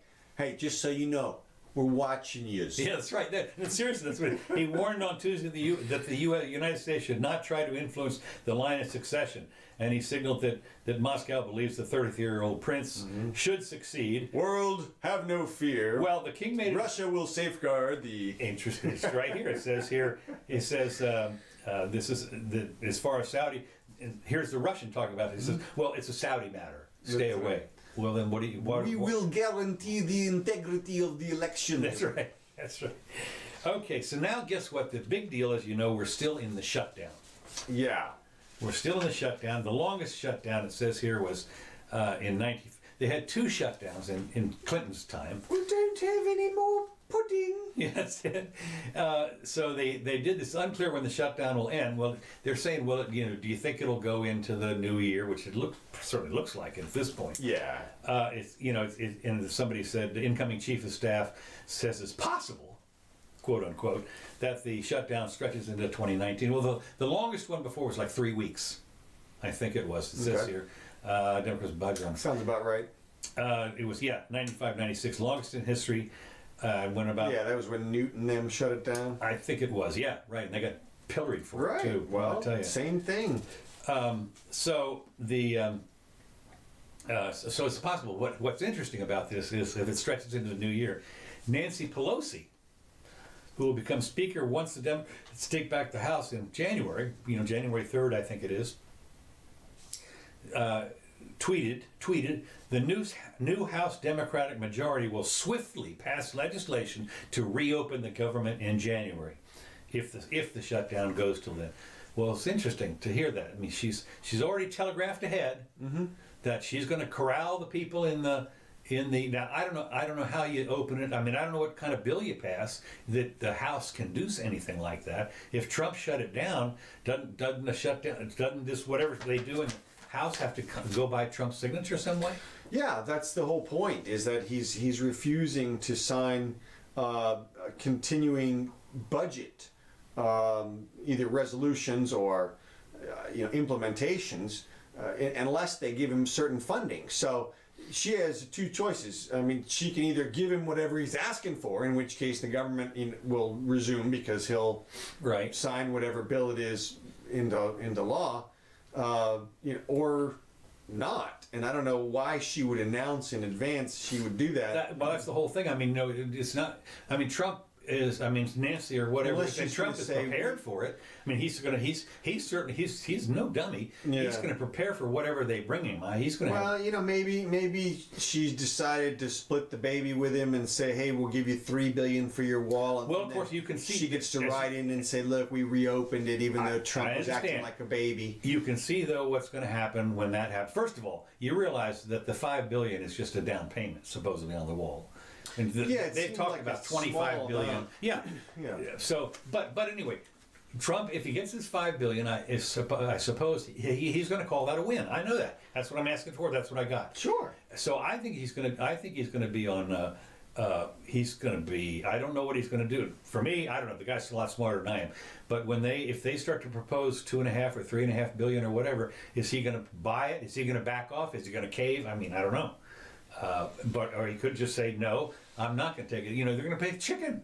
just so you know, we're watching you. Yeah, that's right. Seriously, that's what he warned on Tuesday that the United States should not try to influence the line of succession. And he signaled that Moscow believes the 33-year-old prince should succeed. World, have no fear. Well, the king made Russia will safeguard the... Interesting. It's right here. It says this is as far as Saudi... Here's the Russian talking about it. He says, well, it's a Saudi matter. Stay away. Right. Well, then what do you... We will guarantee the integrity of the election. That's right. Okay, so now guess what? The big deal is, we're still in the shutdown. Yeah. We're still in the shutdown. The longest shutdown, it says here, was in 19... They had 2 shutdowns in Clinton's time. We don't have any more pudding. Yeah, that's it. So they did this. Unclear when the shutdown will end. Well, they're saying, well, do you think it'll go into the new year? Which it certainly looks like at this point. Yeah. And somebody said the incoming chief of staff says it's possible, quote unquote, that the shutdown stretches into 2019. Well, the longest one before was like 3 weeks, I think it was. It says here. Democrats budget on. Sounds about right. It was 95, 96, longest in history. When about that was when Newton them shut it down. I think it was, right, and they got pilloried for it too. Well, I'll tell you. Same thing. So it's possible. What's interesting about this is if it stretches into the new year, Nancy Pelosi, who will become Speaker once the Democrats take back the House in January, January 3rd, I think it is. Tweeted, the new House Democratic majority will swiftly pass legislation to reopen the government in January, if the shutdown goes till then. Well, it's interesting to hear that. I mean, she's already telegraphed ahead that she's going to corral the people in the. Now I don't know how you open it. I mean, I don't know what kind of bill you pass that the House can do anything like that. If Trump shut it down, doesn't the shutdown, doesn't this whatever they do in House have to go by Trump's signature some way? Yeah, that's the whole point, is that he's refusing to sign a continuing budget, either resolutions or implementations, unless they give him certain funding. So she has 2 choices. I mean, she can either give him whatever he's asking for, in which case the government will resume because he'll sign whatever bill it is into law. Or not. And I don't know why she would announce in advance she would do that. Well, that's the whole thing. I mean, no, it's not. I mean, Trump is. I mean, Nancy or whatever. And Trump is prepared for it. I mean, he's no dummy. Yeah. He's going to prepare for whatever they bring him. He's going to. Well, maybe she's decided to split the baby with him and say, hey, we'll give you $3 billion for your wall. And well, of course, you can see she gets to write in and say, look, we reopened it, even though Trump was acting like a baby. You can see though what's going to happen when that happens. First of all, you realize that the $5 billion is just a down payment, supposedly, on the wall. And they've talked like about $25 billion. Yeah. So, but anyway. Trump, if he gets his $5 billion, I suppose he's going to call that a win. I know that. That's what I'm asking for. That's what I got. Sure. So I think he's going to be on. He's going to be. I don't know what he's going to do. For me, I don't know. The guy's a lot smarter than I am. But if they start to propose $2.5 or $3.5 billion or whatever, is he going to buy it? Is he going to back off? Is he going to cave? I mean, I don't know. Or he could just say no. I'm not going to take it. They're going to pay chicken.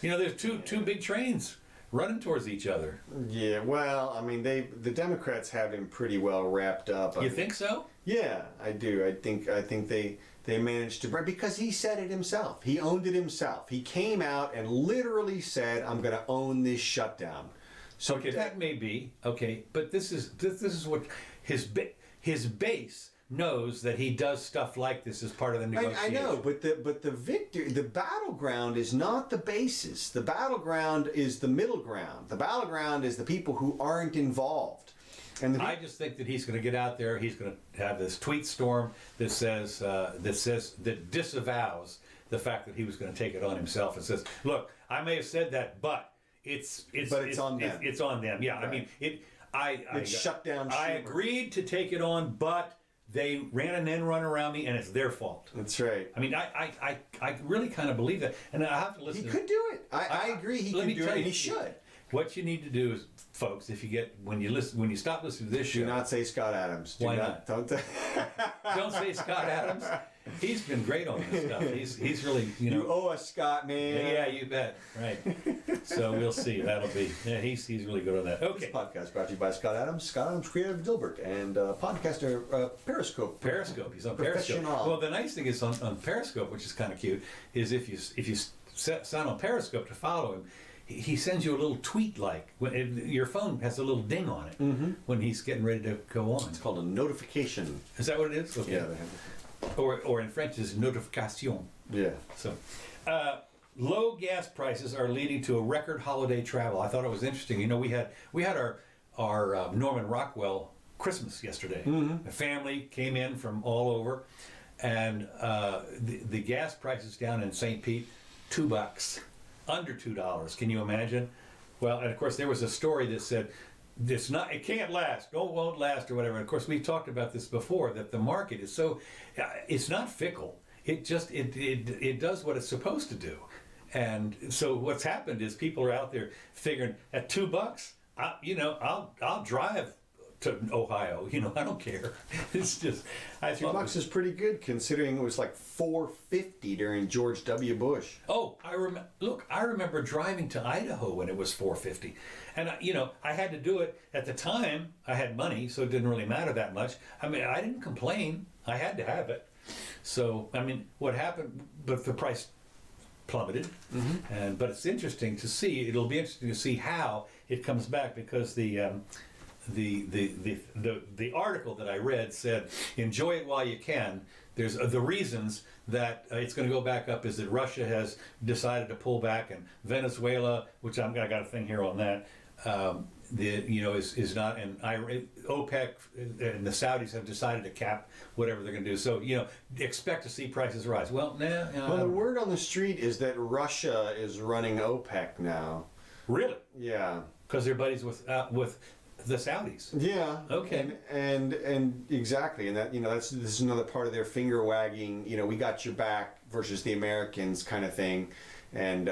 There's two big trains running towards each other. Yeah, well, I mean, the Democrats have him pretty well wrapped up. You think so? Yeah, I do. I think they managed to, because he said it himself. He owned it himself. He came out and literally said, "I'm going to own this shutdown." So okay, that may be okay, but this is what his base knows, that he does stuff like this as part of the negotiation. I know, but the battleground is not the bases. The battleground is the middle ground. The battleground is the people who aren't involved. And I just think that he's going to get out there. He's going to have this tweet storm that disavows the fact that he was going to take it on himself and says, "Look, I may have said that, but it's on them. It's on them." Yeah, right. I mean it shut down. I agreed to take it on, but they ran an end run around me, and it's their fault. That's right. I mean, I really kind of believe that, and I have to listen. He could do it. I agree. He can do it, and he should. What you need to do is, folks, when you stop listening to this show, do not say Scott Adams. Why not? Don't say Scott Adams. He's been great on this stuff. He's really, You owe us, Scott, man. Yeah, you bet. Right. So we'll see. That'll be. Yeah, he's really good on that. Okay. This podcast brought to you by Scott Adams. Scott Adams, creative Dilbert, and podcaster Periscope. Periscope. He's on Periscope. Well, the nice thing is on Periscope, which is kind of cute, is if you sign on Periscope to follow him, he sends you a little tweet, your phone has a little ding on it when he's getting ready to go on. It's called a notification. Is that what it is? Okay. Yeah, they have it. Or in French, is notification. Yeah. So, low gas prices are leading to a record holiday travel. I thought it was interesting. You know, we had our Norman Rockwell Christmas yesterday. The family came in from all over, and the gas prices down in St. Pete, $2, under $2. Can you imagine? Well, and of course there was a story that said it can't last, won't last, or whatever. And of course, we've talked about this before, that the market is so, it's not fickle. It just it does what it's supposed to do. And so what's happened is people are out there figuring at $2, I'll drive to Ohio. I don't care. It's just $2 is pretty good considering it was like $4.50 during George W. Bush. Oh, I remember driving to Idaho when it was $4.50, and I had to do it at the time. I had money, so it didn't really matter that much. I mean, I didn't complain. I had to have it. So I mean, what happened? But the price plummeted, but it's interesting to see. It'll be interesting to see how it comes back, because the article that I read said, enjoy it while you can. There's the reasons that it's going to go back up is that Russia has decided to pull back, and Venezuela, which I got a thing here on that, is not, and OPEC and the Saudis have decided to cap whatever they're going to do. So expect to see prices rise. Well, Well, the word on the street is that Russia is running OPEC now. Really? Yeah. Because they're buddies with the Saudis. Yeah. Okay. And exactly, and that this is another part of their finger wagging. We got your back versus the Americans kind of thing, and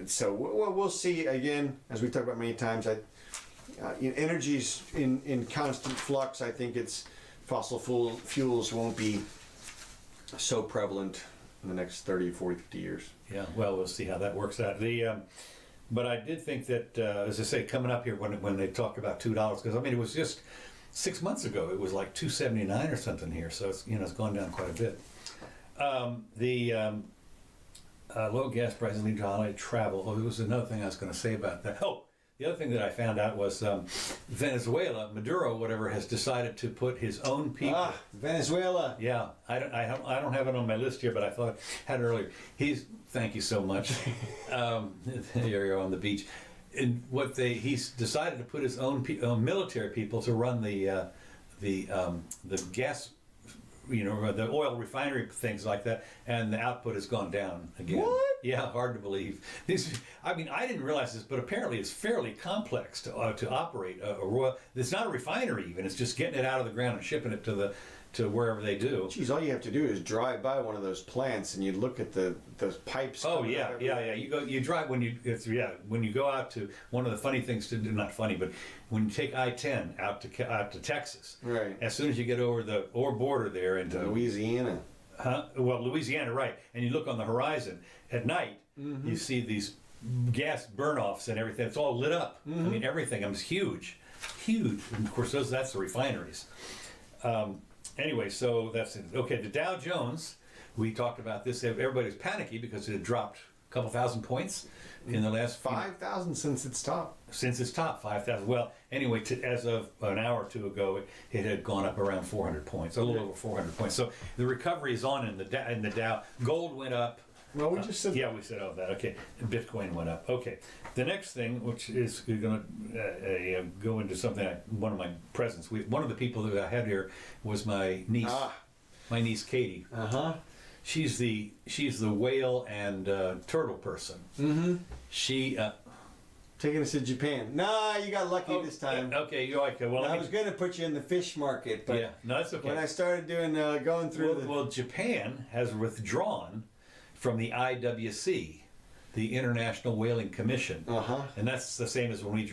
so we'll see. Again, as we talked about many times, energy's in constant flux. I think fossil fuels won't be so prevalent in the next 30, 40, 50 years. Yeah. Well, we'll see how that works out. But I did think that, as I say, coming up here when they talk about $2, because I mean it was just 6 months ago it was like $2.79 or something here, so it's it's gone down quite a bit. Low gas prices lead to holiday travel. Oh, there was another thing I was going to say about that. Oh, the other thing that I found out was Venezuela, Maduro, whatever, has decided to put his own people. Venezuela. Yeah, I don't have it on my list here, but I thought had it earlier. Thank you so much. You're on the beach. And he's decided to put his own military people to run the gas, the oil refinery, things like that, and the output has gone down again. What? Yeah, hard to believe. I didn't realize this, but apparently it's fairly complex to operate a oil. It's not a refinery even. It's just getting it out of the ground and shipping it to wherever they do. Geez, all you have to do is drive by one of those plants and you look at those pipes. Oh yeah. You drive when you go out to one of the funny things to do, not funny, but when you take I-10 out to Texas. Right. As soon as you get over the border there into Louisiana. Well, Louisiana, right? And you look on the horizon at night, you see these gas burn-offs and everything. It's all lit up. I mean, everything. It's huge. And of course, that's the refineries. Anyway, so that's it. Okay, the Dow Jones, we talked about this. Everybody was panicky because it had dropped a couple thousand points in the last 5,000 since its top. Since its top, 5,000. Well, anyway, as of an hour or two ago, it had gone up around 400 points, a little over 400 points. So the recovery is on in the Dow. Gold went up. Well, we just said... Yeah, we said all that. Okay. Bitcoin went up. Okay. The next thing, which is going to go into something, one of my presents. One of the people that I had here was my niece. My niece, Katie. Uh-huh. She's the whale and turtle person. Mm-hmm. She... taking us to Japan. Nah, you got lucky this time. Okay, you're okay. Well, I was going to put you in the fish market, but yeah, no, that's okay. when I started doing going through well, Japan has withdrawn from the IWC, the International Whaling Commission, and that's the same as when we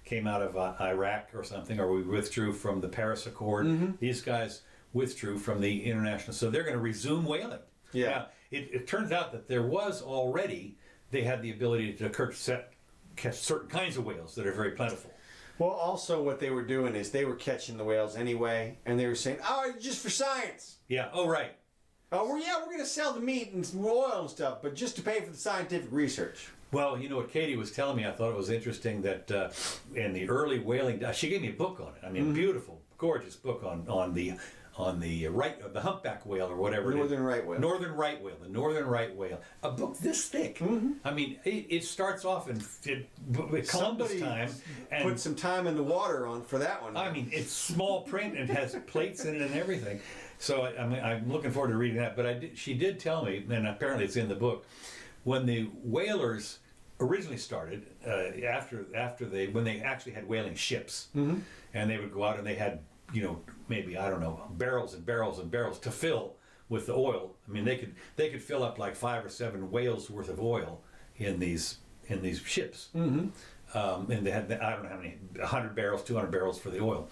came out of Iraq or something, or we withdrew from the Paris Accord. These guys withdrew from the international, so they're going to resume whaling. Yeah. Now, it turns out that there was already, they had the ability to catch certain kinds of whales that are very plentiful. Well, also what they were doing is they were catching the whales anyway, and they were saying, "Oh, just for science." Yeah. Oh, right. Oh, we're going to sell the meat and some oil and stuff, but just to pay for the scientific research. Well, you know what Katie was telling me, I thought it was interesting that in the early whaling, she gave me a book on it. I mean, beautiful, gorgeous book on the the humpback whale or whatever. Northern right whale. Northern right whale. The northern right whale. A book this thick. I mean, it starts off in Columbus Somebody time and put some time in the water on for that one. I mean, it's small print and has plates in it and everything. So I mean, I'm looking forward to reading that. But she did tell me, and apparently it's in the book, when the whalers originally started, when they actually had whaling ships, and they would go out and they had, maybe, I don't know, barrels and barrels and barrels to fill with the oil. I mean, they could fill up like 5 or 7 whales worth of oil in these ships. And they had, I don't know how many, 100 barrels, 200 barrels for the oil.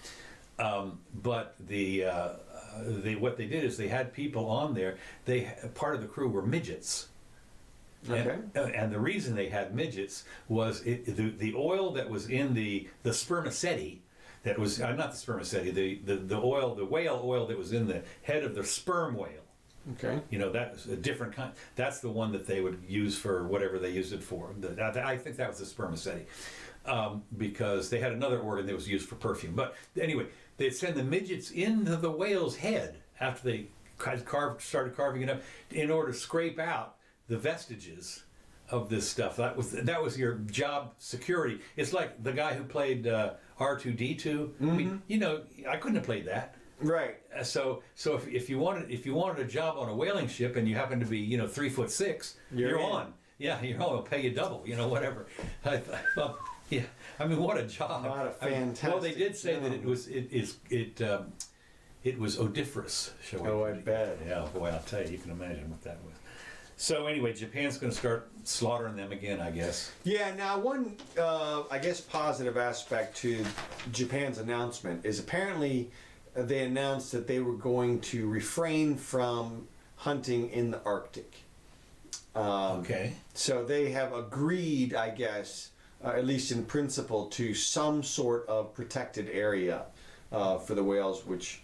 But what they did is they had people on there. Part of the crew were midgets. Okay. And the reason they had midgets was the oil that was in the spermaceti, that was not the spermaceti, the whale oil that was in the head of the sperm whale. Okay. That was a different kind. That's the one that they would use for whatever they used it for. I think that was the spermaceti, because they had another organ that was used for perfume. But anyway, they'd send the midgets into the whale's head after they started carving it up in order to scrape out the vestiges of this stuff. That was your job security. It's like the guy who played R2D2. I mean, I couldn't have played that. Right. So if you wanted a job on a whaling ship and you happen to be 3'6", you're on. Yeah, I'll pay you double. Whatever. I thought, yeah. I mean, what a job. What a fantastic. Well, they did say that it was odoriferous. Shall we? Oh, I bet. Yeah, boy, I'll tell you. You can imagine what that was. So anyway, Japan's going to start slaughtering them again, I guess. Yeah, now one, I guess, positive aspect to Japan's announcement is apparently they announced that they were going to refrain from hunting in the Arctic. Okay. So they have agreed, I guess, at least in principle, to some sort of protected area for the whales, which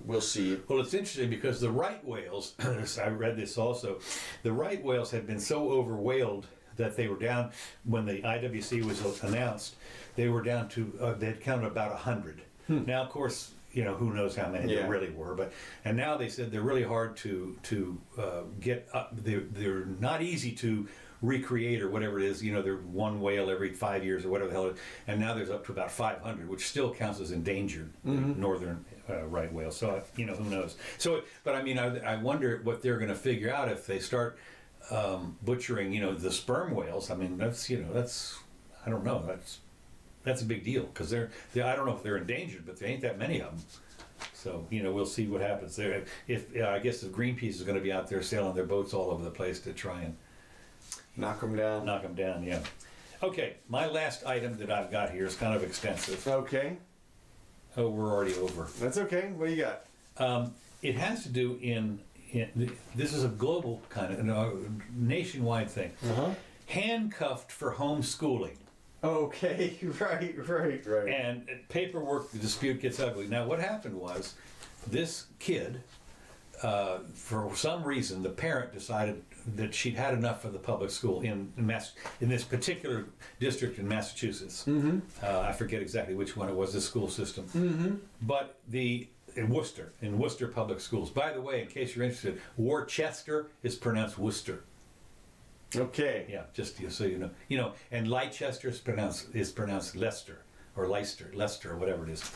we'll see. Well, it's interesting because the right whales, I read this also, the right whales had been so overwhaled that they were down, when the IWC was announced, they were down to, they had counted about 100. Now, of course, who knows how many there really were, and now they said they're really hard to get up, they're not easy to recreate or whatever it is, they're one whale every 5 years or whatever the hell it is, and now there's up to about 500, which still counts as endangered, northern right whale. So, who knows? So, but I mean, I wonder what they're going to figure out if they start butchering, the sperm whales. I mean, that's, I don't know, that's a big deal, because they're I don't know if they're endangered, but there ain't that many of them. So, we'll see what happens there. I guess if Greenpeace is going to be out there sailing their boats all over the place to try and knock them down. Knock them down, yeah. Okay, my last item that I've got here is kind of extensive. Okay. Oh, we're already over. That's okay. What do you got? It has to do this is a global kind of nationwide thing. Handcuffed for homeschooling. Okay, right. And paperwork, the dispute gets ugly. Now, what happened was this kid, for some reason, the parent decided that she'd had enough of the public school in this particular district in Massachusetts. I forget exactly which one it was, the school system. But in Worcester Public Schools. By the way, in case you're interested, Worcester is pronounced Worcester. Okay. Yeah, just so you know. And Leicester is pronounced Leicester or Leicester, or whatever it is.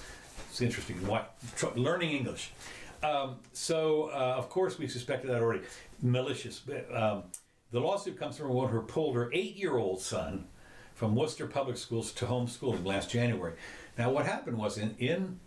It's interesting. Learning English. Of course, we suspected that already. Malicious. The lawsuit comes from a woman who pulled her 8-year-old son from Worcester Public Schools to homeschooling last January. Now, what happened was in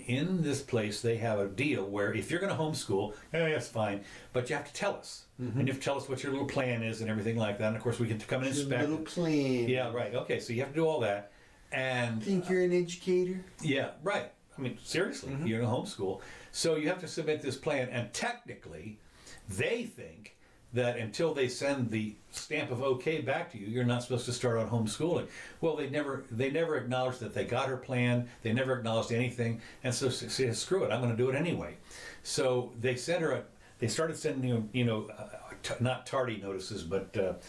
this place, they have a deal where if you're going to homeschool, that's fine, but you have to tell us. And you have to tell us what your little plan is and everything like that. And, of course, we can come and inspect. Little plan. Yeah, right. Okay, so you have to do all that. And think you're an educator? Yeah, right. I mean, seriously, you're in a homeschool. So you have to submit this plan, and technically, they think that until they send the stamp of okay back to you, you're not supposed to start on homeschooling. Well, they never acknowledged that they got her plan. They never acknowledged anything, and so she said, screw it, I'm going to do it anyway. So they sent her they started sending not tardy notices, but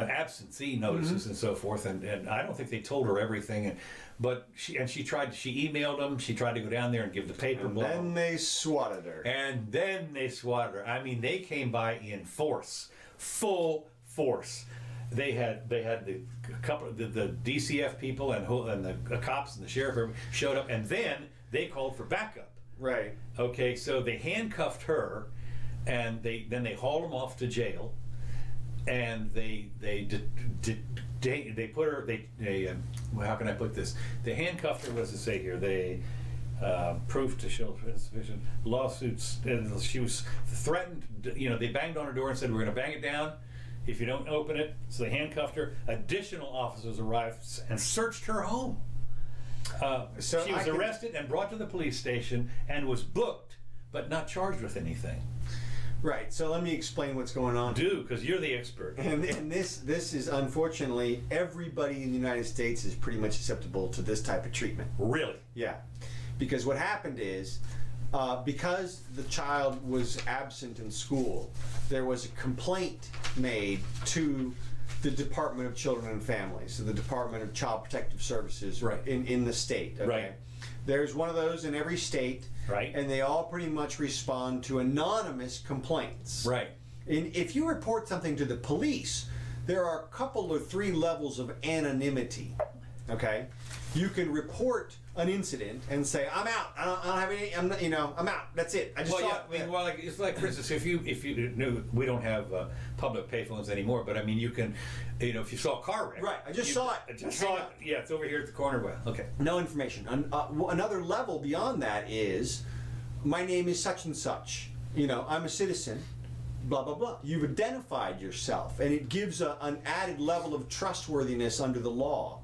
absentee notices and so forth, and I don't think they told her everything, but she emailed them, she tried to go down there and give the paper, And then they swatted her. and then they swatted her. I mean, they came by in force, full force. They had the couple of the DCF people and the cops and the sheriff showed up, and then they called for backup. Right. Okay, so they handcuffed her, and then they hauled them off to jail, and they put her well, how can I put this? They handcuffed her. What does it say here? They proof to show insufficient lawsuits. And she was threatened. They banged on her door and said, "We're going to bang it down if you don't open it." So they handcuffed her. Additional officers arrived and searched her home. So she was arrested and brought to the police station and was booked, but not charged with anything. Right. So let me explain what's going on. Do, because you're the expert. And this is, unfortunately, everybody in the United States is pretty much susceptible to this type of treatment. Really? Yeah. Because what happened is, because the child was absent in school, there was a complaint made to the Department of Children and Families, so the Department of Child Protective Services in the state. Okay? Right. There's one of those in every state. Right. And they all pretty much respond to anonymous complaints. Right. And if you report something to the police, there are a couple or 3 levels of anonymity. Okay? You can report an incident and say, "I'm out. I don't have any. I'm out. That's it. I just saw it." It's like, for instance, if you we don't have public payphones anymore, but I mean, you can, if you saw a car wreck. Right. I just saw it. I just saw it. Yeah, it's over here at the corner. Well, okay. No information. Another level beyond that is, my name is such and such. I'm a citizen. Blah blah blah. You've identified yourself, and it gives an added level of trustworthiness under the law,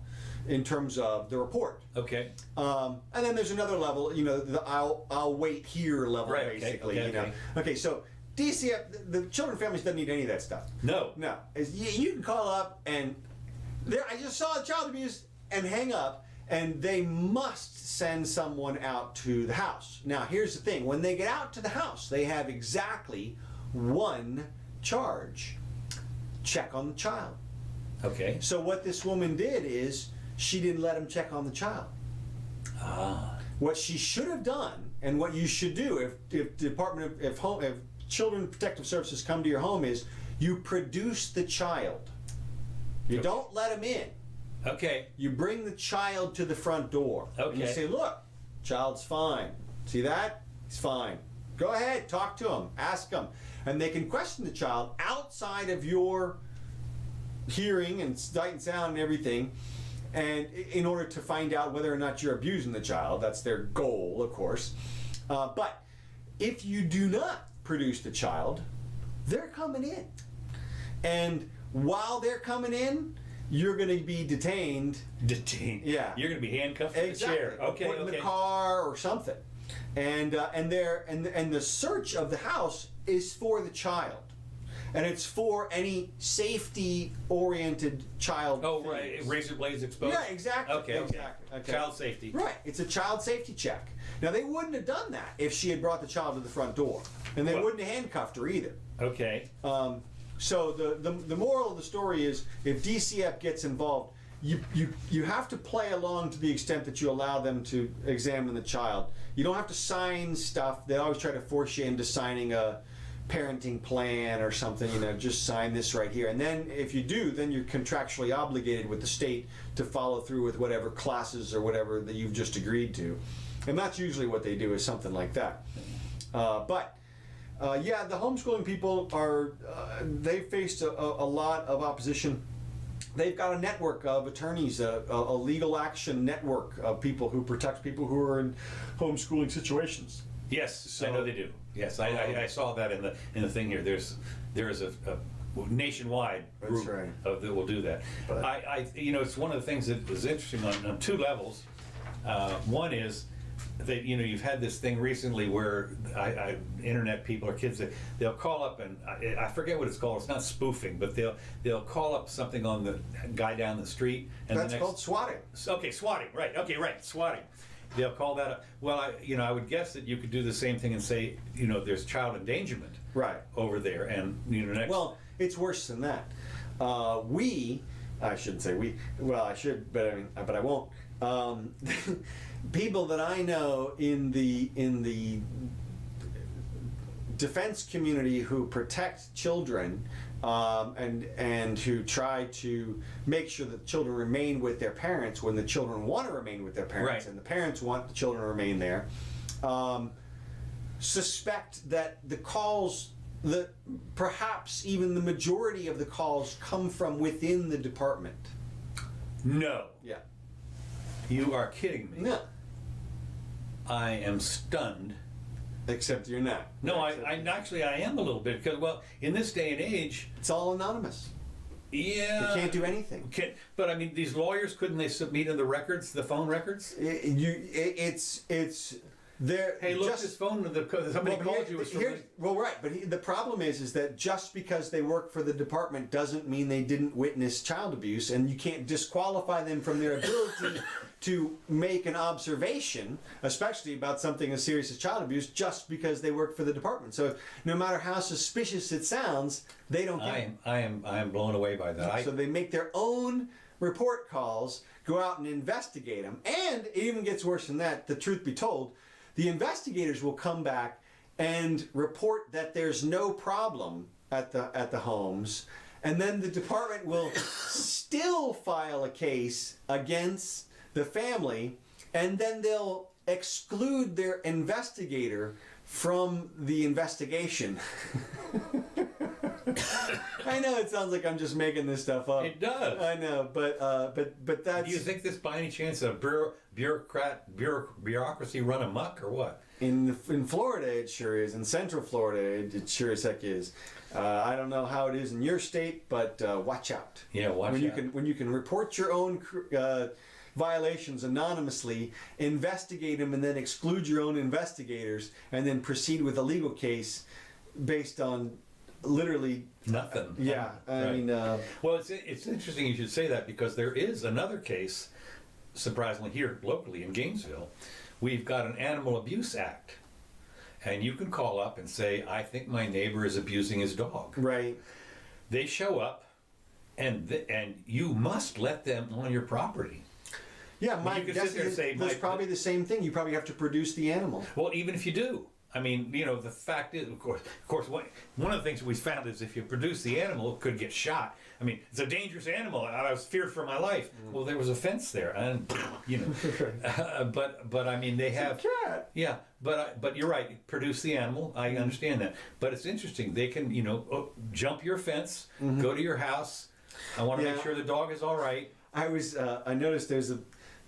in terms of the report. Okay. And then there's another level, the I'll wait here level, Right, basically. okay. Okay, so DCF, the Children and Families doesn't need any of that stuff. No. You can call up and I just saw a child abuse, and hang up, and they must send someone out to the house. Now, here's the thing: when they get out to the house, they have exactly one charge: check on the child. Okay. So what this woman did is, she didn't let him check on the child. What she should have done, and what you should do if Children Protective Services come to your home, is you produce the child. You don't let him in. Okay. You bring the child to the front door. Okay. And you say, "Look, child's fine. See that? He's fine. Go ahead, talk to him, ask him." And they can question the child outside of your hearing and sight and sound and everything, and in order to find out whether or not you're abusing the child. That's their goal, of course. But if you do not produce the child, they're coming in. And while they're coming in, you're going to be detained. Detained. Yeah. You're going to be handcuffed to the chair. Okay. Put in the car or something. And the search of the house is for the child. And it's for any safety-oriented child. Oh, right. Razor blades exposed? Yeah, exactly. Okay. Exactly. Okay. Child safety. Right. It's a child safety check. Now, they wouldn't have done that if she had brought the child to the front door. And they wouldn't have handcuffed her either. Okay. So the moral of the story is, if DCF gets involved, you have to play along to the extent that you allow them to examine the child. You don't have to sign stuff. They always try to force you into signing a parenting plan or something, just sign this right here. And then if you do, then you're contractually obligated with the state to follow through with whatever classes or whatever that you've just agreed to. And that's usually what they do, is something like that. But the homeschooling people they faced a lot of opposition. They've got a network of attorneys, a legal action network of people who protect people who are in homeschooling situations. Yes, I know they do. Yes, I saw that in the thing here. There is a nationwide group that will do that. But it's one of the things that is interesting on 2 levels. One is that you've had this thing recently where internet people or kids, they'll call up, and I forget what it's called. It's not spoofing, but they'll call up something on the guy down the street, and that's called swatting. Okay, swatting. Right. Okay, right. Swatting. They'll call that up. Well, I would guess that you could do the same thing and say, there's child endangerment over there, and next. Well, it's worse than that. I shouldn't say we. Well, I should, but I won't. People that I know in the defense community who protect children and who try to make sure that children remain with their parents when the children want to remain with their parents, Right. and the parents want the children to remain there, suspect that the calls, that perhaps even the majority of the calls come from within the department. No. Yeah. You are kidding me. No. I am stunned. Except you're not. No, I Except- I am a little bit, because, well, in this day and age, It's all anonymous. yeah. You can't do anything. But I mean, these lawyers, couldn't they subpoena the records, the phone records? It's there. Hey, look, just, this phone, somebody called you. Was from the- well, right, but the problem is that just because they work for the department doesn't mean they didn't witness child abuse, and you can't disqualify them from their ability to make an observation, especially about something as serious as child abuse, just because they work for the department. So no matter how suspicious it sounds, they don't get it. I am blown away by that. So they make their own report calls, go out and investigate them, and it even gets worse than that. The truth be told, the investigators will come back and report that there's no problem at the homes, and then the department will still file a case against the family, and then they'll exclude their investigator from the investigation. I know it sounds like I'm just making this stuff up. It does. I know, but that's. Do you think this by any chance a bureaucracy run amok or what? In Florida, it sure is. In Central Florida, it sure as heck is. I don't know how it is in your state, but watch out. Yeah, watch when out. When you can report your own violations anonymously, investigate them, and then exclude your own investigators, and then proceed with a legal case based on literally Nothing. Yeah, I Right. mean. Well, it's interesting you should say that, because there is another case, surprisingly here locally in Gainesville. We've got an Animal Abuse Act, and you can call up and say, I think my neighbor is abusing his dog. Right. They show up, and you must let them on your property. Yeah, you can sit there and say, that's my- probably the same thing. You probably have to produce the animal. Well, even if you do, I mean, the fact is, of course, one of the things we found is if you produce the animal, it could get shot. I mean, it's a dangerous animal. I was feared for my life. Well, there was a fence there, and but I mean, they have. Cat. Yeah, but you're right. Produce the animal. I understand that, but it's interesting. They can, jump your fence, go to your house. I want to make Yeah. sure the dog is all right. I noticed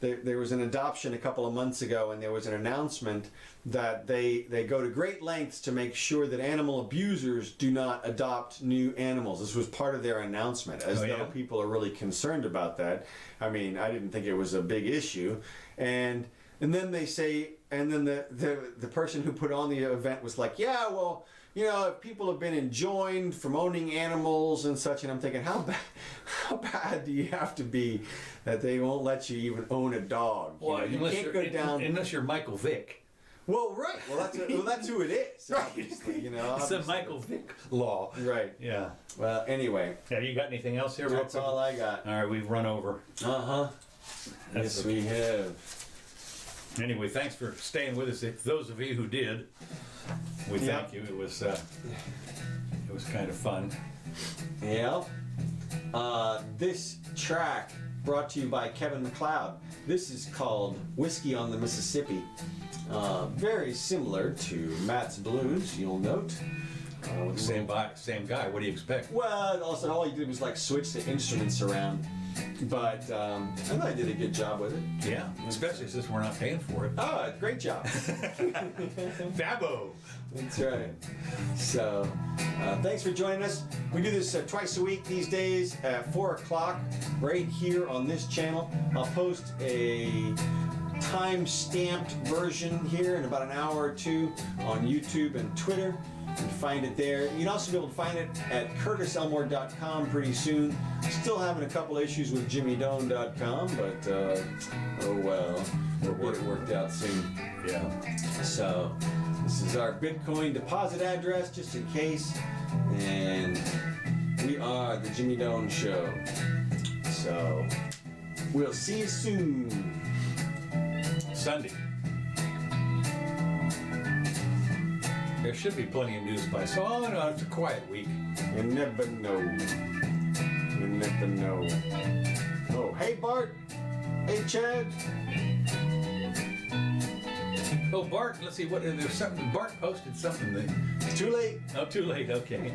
there was an adoption a couple of months ago, and there was an announcement that they go to great lengths to make sure that animal abusers do not adopt new animals. This was part of their announcement, as Oh, yeah? though people are really concerned about that. I mean, I didn't think it was a big issue, and then they say, and then the person who put on the event was like, yeah, well, if people have been enjoined from owning animals and such, and I'm thinking, how bad do you have to be that they won't let you even own a dog? You can't go down. Unless you're Michael Vick. Well, right. Well, that's who it is. Obviously, It's a obviously. Michael Vick law. Right. Yeah. Well, anyway, Have you got anything else here? real that's quick? all I got. All right, we've run over. Huh. That's Yes, we have. Anyway, thanks for staying with us. If those of you who did, we Yeah. thank you. It was kind of fun. Yeah. This track brought to you by Kevin MacLeod. This is called Whiskey on the Mississippi. Very similar to Matt's Blues, you'll note. With Same guy. What do you expect? Well, also all he did was like switch the instruments around. But I thought he did a good job with it. Yeah, especially since we're not paying for it. Oh, great job. Fabo. That's right. So, thanks for joining us. We do this twice a week these days at 4 o'clock right here on this channel. I'll post a time-stamped version here in about an hour or two on YouTube and Twitter. You can find it there. You can also be able to find it at curtiselmore.com pretty soon. Still having a couple issues with jimmydoane.com, but oh well. We'll get it worked out soon. Yeah. So, this is our Bitcoin deposit address, just in case. And We are the Jimmy Doane Show. So, we'll see you soon. Sunday. There should be plenty of news by. So, oh no, it's a quiet week. You never know. You never know. Oh, hey Bart. Hey Chad. Oh, Bart, let's see, there's something, Bart posted something that, Too late. oh, too late, okay.